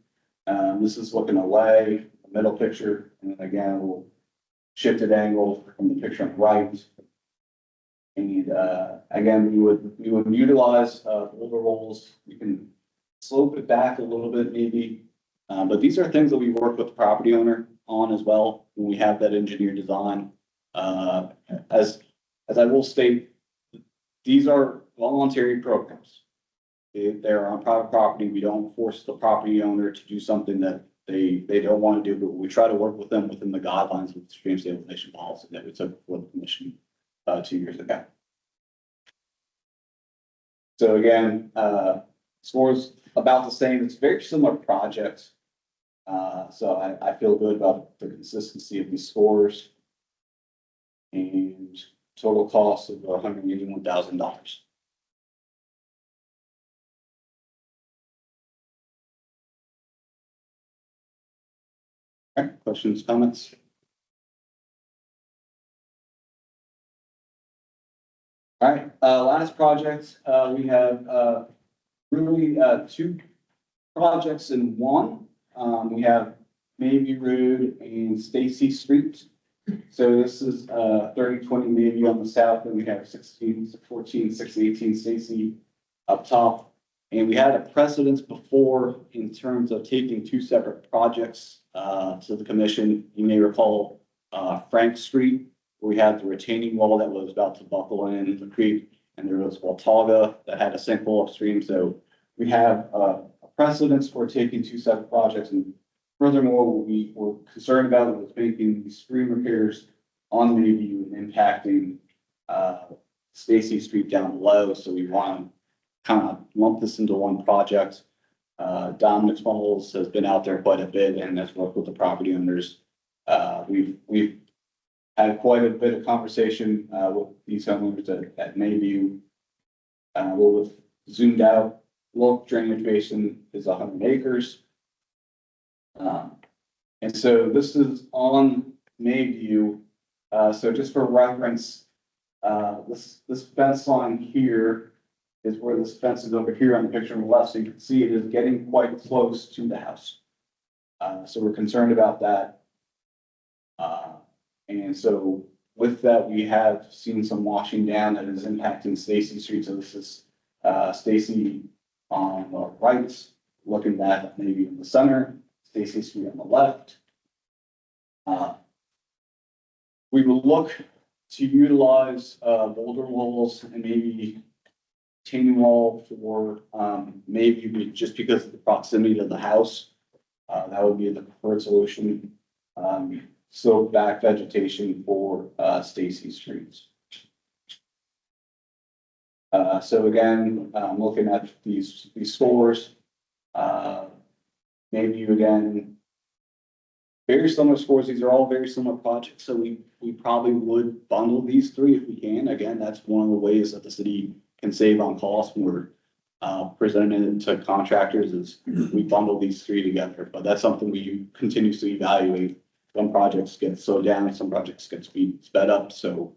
This is looking away, the middle picture, and then again, a little shifted angle from the picture on the right. And again, we would utilize boulder rolls. We can slope it back a little bit maybe, but these are things that we work with the property owner on as well when we have that engineered design. As I will state, these are voluntary programs. They're on private property. We don't force the property owner to do something that they don't want to do, but we try to work with them within the guidelines of the stream stabilization policy that we took before the commission 2 years ago. So again, scores about the same. It's a very similar project. So I feel good about the consistency of these scores. And total cost of $181,000. All right, questions, comments? All right, last project, we have, really, two projects in one. We have Mayview Road and Stacy Street. So this is, 3020 Mayview on the south, and we have 1614, 618 Stacy up top. And we had a precedence before in terms of taking two separate projects, to the commission. You may recall, Frank Street, where we had the retaining wall that was about to buckle in the creek, and there was Watauga that had a sinkhole upstream. So we have a precedence for taking two separate projects. And furthermore, what we were concerned about was making these stream repairs on Mayview and impacting Stacy Street down below. So we want to kind of lump this into one project. Dominic Smalls has been out there quite a bit and has worked with the property owners. We've had quite a bit of conversation with these homeowners at Mayview. We've zoomed out. Local drainage basin is 100 acres. And so this is on Mayview. So just for reference, this fence line here is where this fence is over here on the picture on the left. So you can see it is getting quite close to the house. So we're concerned about that. And so with that, we have seen some washing down that is impacting Stacy Street. So this is Stacy on the right, looking back maybe in the center, Stacy Street on the left. We will look to utilize boulder walls and maybe retaining wall for maybe just because of the proximity to the house. That would be the preferred solution. So back vegetation for Stacy Street. So again, looking at these scores, maybe again, very similar scores. These are all very similar projects. So we probably would bundle these three if we can. Again, that's one of the ways that the city can save on costs when we're presenting it to contractors is we bundle these three together. But that's something we continuously evaluate. Some projects get slowed down, some projects get sped up. So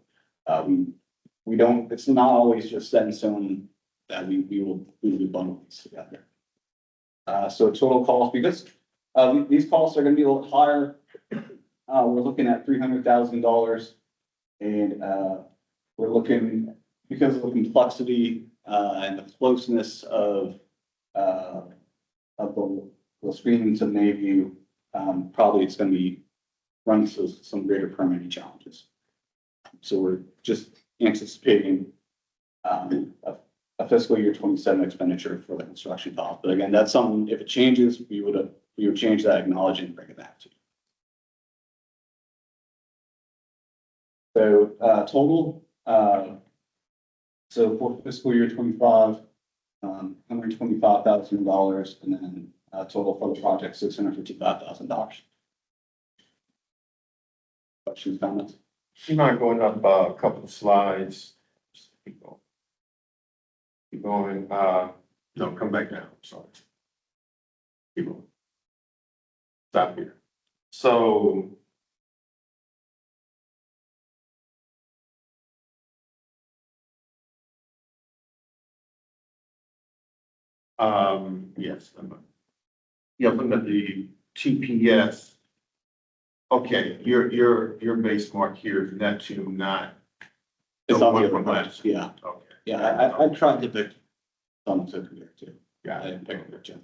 we don't, it's not always just set in stone that we will bundle these together. So total cost, because these costs are going to be a little higher. We're looking at $300,000, and we're looking, because of the complexity and the closeness of the screening to Mayview, probably it's going to be run into some greater permitting challenges. So we're just anticipating a fiscal year 27 expenditure for the construction cost. But again, that's something, if it changes, we would change that, acknowledge it, and bring it back to you. So total, so for fiscal year 25, $125,000, and then total for the project, $655,000. Questions, comments? You mind going up a couple of slides? Just keep going. Keep going, no, come back down, sorry. Keep going. Stop here. So. Yes, yeah, looking at the TPS. Okay, your base mark here is net two, not. It's the on one the from other last. yeah. Okay. Yeah, I tried to pick some to compare to. Yeah. I didn't pick a picture.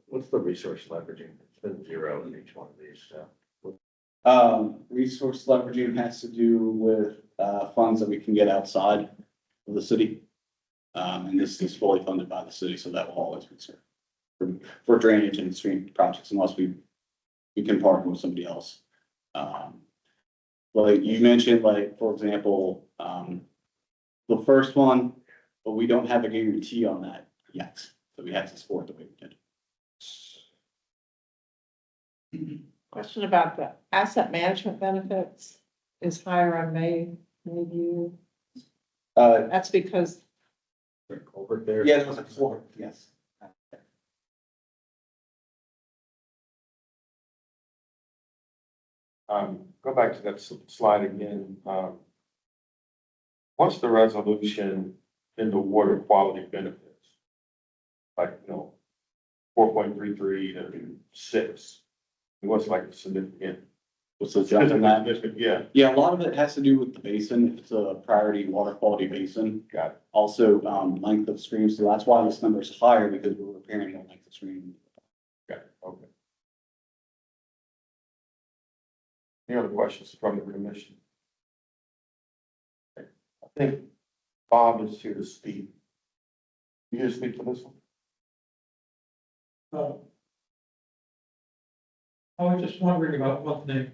What's the resource leveraging? It's been 0 in each one of these, so. Resource leveraging has to do with funds that we can get outside of the city. And this is fully funded by the city, so that will always be served for drainage and stream projects, unless we can partner with somebody else. Like you mentioned, like, for example, the first one, but we don't have a guarantee on that yet. So we have to support the way we did. Question about the asset management benefits is higher on Mayview. That's because Over there. Yeah, there was a floor, yes. Go back to that slide again. What's the resolution in the water quality benefits? Like, 4.33 to 6. What's like significant? What's the jump in that? Yeah, Yeah, a lot of it has to do with the basin. It's a priority water quality basin. got it. Also, length of stream. So that's why this number is higher because we're repairing the length of stream. Got it, okay. Any other questions from the commission? I think Bob is here to speak. You here to speak for this one? I was just wondering about one thing.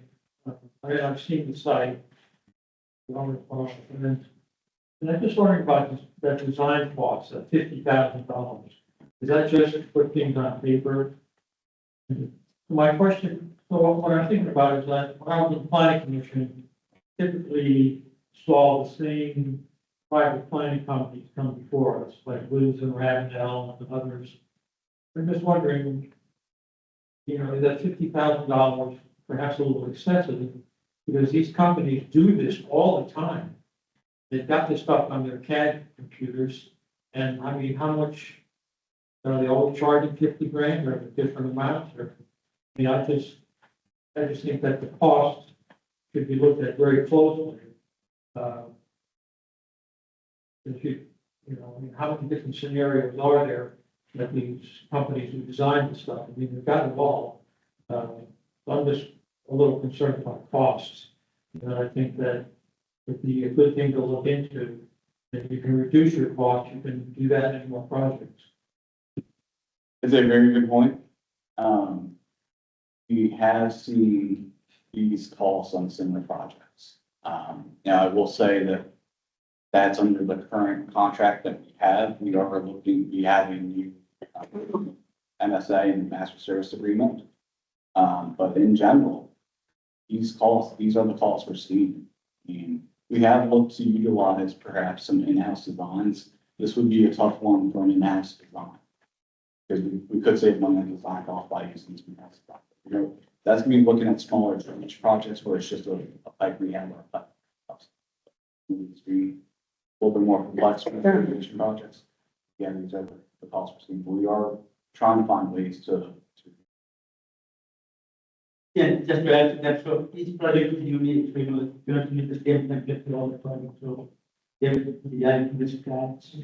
I've seen the site. And I'm just wondering about that design cost of $50,000. Is that just to put things on paper? My question, so what I'm thinking about is that when I was in the planning commission, typically saw the same private planning companies come before us, like Liz and Ravenel and others. I'm just wondering, is that $50,000 perhaps a little excessive? Because these companies do this all the time. They've got this stuff on their CAD computers, and I mean, how much are they all charging 50 grand or different amounts? Or, I mean, I just think that the cost should be looked at very closely. If I mean, how many different scenarios are there that these companies who design this stuff? I mean, they've got it all. I'm just a little concerned about costs. And I think that would be a good thing to look into. If you can reduce your cost, you can do that in more projects. It's a very good point. We have seen these costs on similar projects. Now I will say that that's under the current contract that we have. We are looking, we have a new MSA and master service agreement. But in general, these are the costs we're seeing. I mean, we have looked to utilize perhaps some in-house designs. This would be a tough one for an in-house design. Because we could save money on design cost by using some in-house design. That's gonna be looking at smaller drainage projects where it's just a pipe rehab or a pipe. A little bit more complex irrigation projects. Yeah, these are the costs we're seeing. But we are trying to find ways to. Yeah, just to add to that, so each project is unique, so you don't need the same template for all the projects, so there will be added to this class.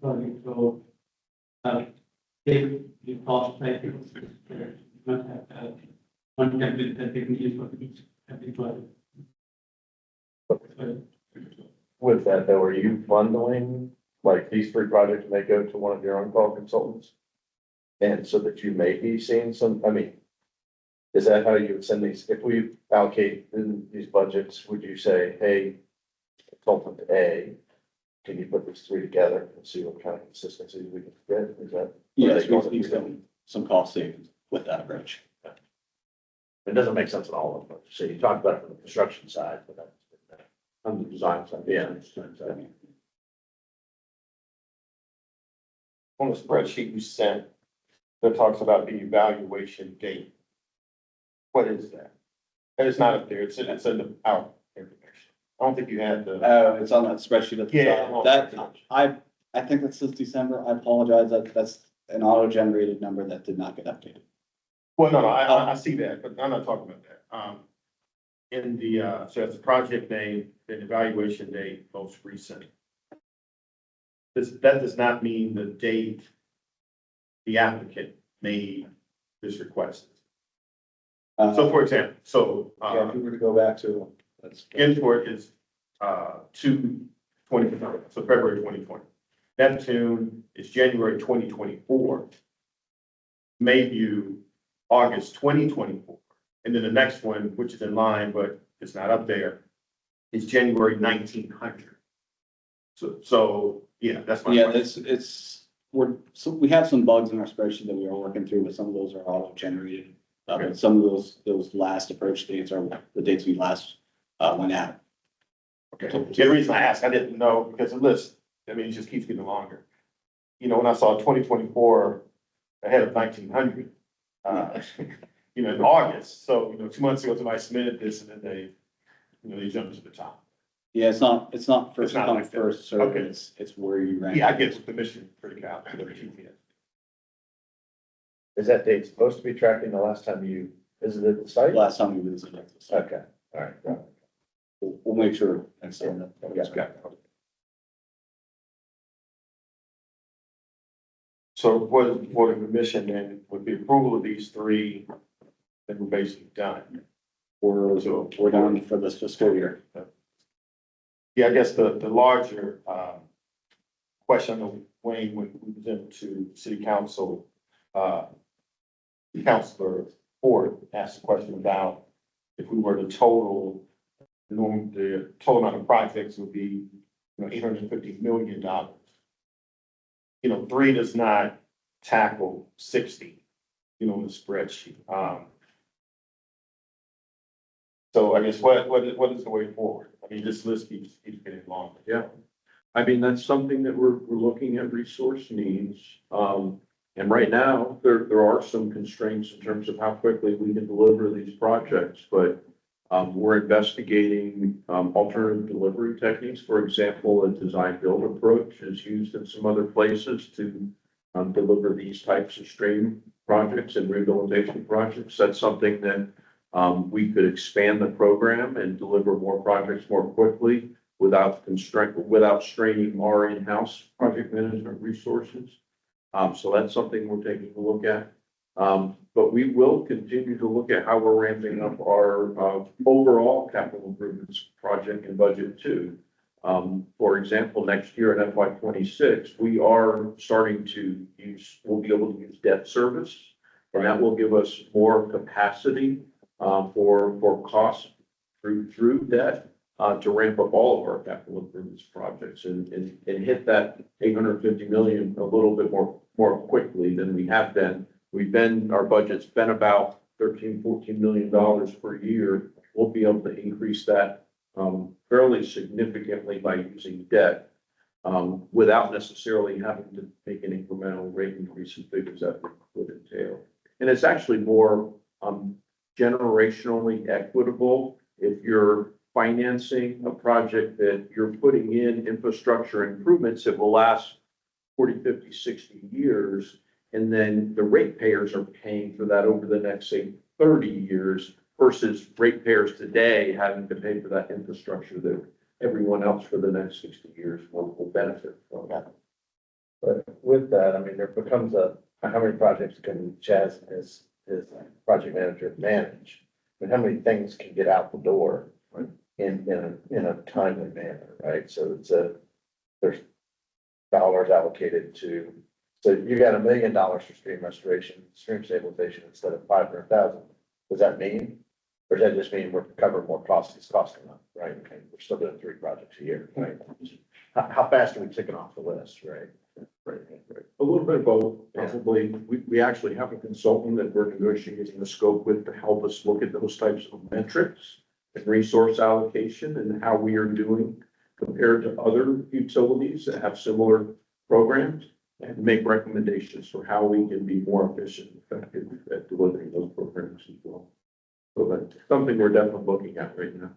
So, take the cost, like, you don't have one template that they can use for each every project. With that though, are you bundling, like these 3 projects may go to one of your on-call consultants? And so that you may be seeing some, I mean, is that how you would send these, if we allocate in these budgets, would you say, hey, consultant A, can you put these 3 together and see what kind of consistency we can get? Is that? Yes, we see some cost savings with that approach. It doesn't make sense at all. So you talked about it from the construction side, but that's on the design side. Yeah. On the spreadsheet you sent, that talks about the evaluation date. What is that? And it's not up there, it's in our information. I don't think you had the. Oh, it's on that spreadsheet at the Yeah. top. That, I think that says December. I apologize. That's an auto-generated number that did not get updated. Well, no, I see that, but I'm not talking about that. In the, so it's the project name, then evaluation date, most recent. That does not mean the date the applicant made this request. So for example, Yeah, if we were to go back to, that's. import is, 2/20, so February 2020. Neptune is January 2024. Mayview, August 2024. And then the next one, which is in line, but it's not up there, is January 1900. So yeah, that's my Yeah, question. we have some bugs in our spreadsheet that we are working through, but some of those are auto-generated. But some of those last approach dates are the dates we last, went out. Okay, the reason I asked, I didn't know, because the list, I mean, it just keeps getting longer. You know, when I saw 2024 ahead of 1900, you know, in August, so, you know, 2 months ago, somebody submitted this, and then they jumped to the top. Yeah, it's not first It's not come, like that. first served, Okay. it's where you rank. Yeah, I get what the mission pretty out. Is that date supposed to be tracking the last time you visited the site? Last time we visited. Okay, all right. got it. We'll make sure next time. Okay. So what for the commission then, with the approval of these three, then we're basically done. We're done for this fiscal year. Yeah, I guess the larger, question, I know Wayne, when we presented to city council, Councilor Ford asked a question about if we were to total, the total amount of projects would be, you know, $850 million. You know, three does not tackle 60, you know, in the spreadsheet. So I guess what is the way forward? I mean, this list keeps getting longer. Yeah. I mean, that's something that we're looking at resource needs. And right now, there are some constraints in terms of how quickly we can deliver these projects, but we're investigating alternative delivery techniques. For example, a design build approach is used in some other places to deliver these types of stream projects and rehabilitation projects. That's something that we could expand the program and deliver more projects more quickly without straining our in-house project management resources. So that's something we're taking a look at. But we will continue to look at how we're ramping up our overall capital improvements project and budget too. For example, next year in FY 26, we are starting to we'll be able to use debt service, and that will give us more capacity for costs through debt to ramp up all of our capital improvements projects and hit that 850 million a little bit more quickly than we have been. Our budget's been about $13-14 million per year. We'll be able to increase that fairly significantly by using debt without necessarily having to make an incremental rate increase as big as that would entail. And it's actually more generationally equitable if you're financing a project that you're putting in infrastructure improvements that will last 40, 50, 60 years. And then the ratepayers are paying for that over the next, say, 30 years versus ratepayers today having to pay for that infrastructure that everyone else for the next 60 years will benefit from that. But with that, I mean, there becomes how many projects can Chaz and his project manager manage? I mean, how many things can get out the door in a timely manner, right? So there's dollars allocated to, so you got $1 million for stream restoration, stream stabilization instead of 500,000. Does that mean, or does that just mean we're covering more costs, it's costing enough, right? Okay, we're still doing 3 projects a year, right? How fast are we ticking off the list, right? Right. A little bit of both, probably. We actually have a consultant that we're negotiating the scope with to help us look at those types of metrics and resource allocation and how we are doing compared to other utilities that have similar programs and make recommendations for how we can be more efficient and effective at delivering those programs as well. So that's something we're definitely looking at right now.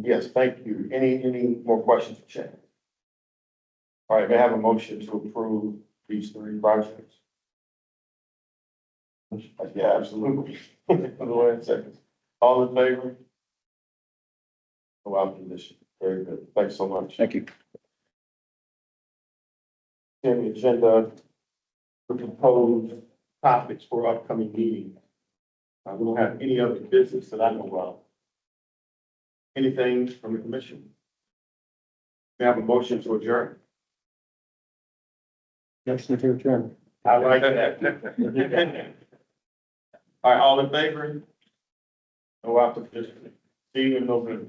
Yes, thank you. Any more questions for Chad? All right, may I have a motion to approve these 3 projects? Yeah, absolutely. Seconds. All in favor? No opposition. Very good. Thanks so much. Thank you. On the agenda, we propose topics for upcoming meetings. We don't have any other business that I know of. Anything from the commission? We have a motion to adjourn. Motion to adjourn. I like that. All right, all in favor? No opposition. See you in November.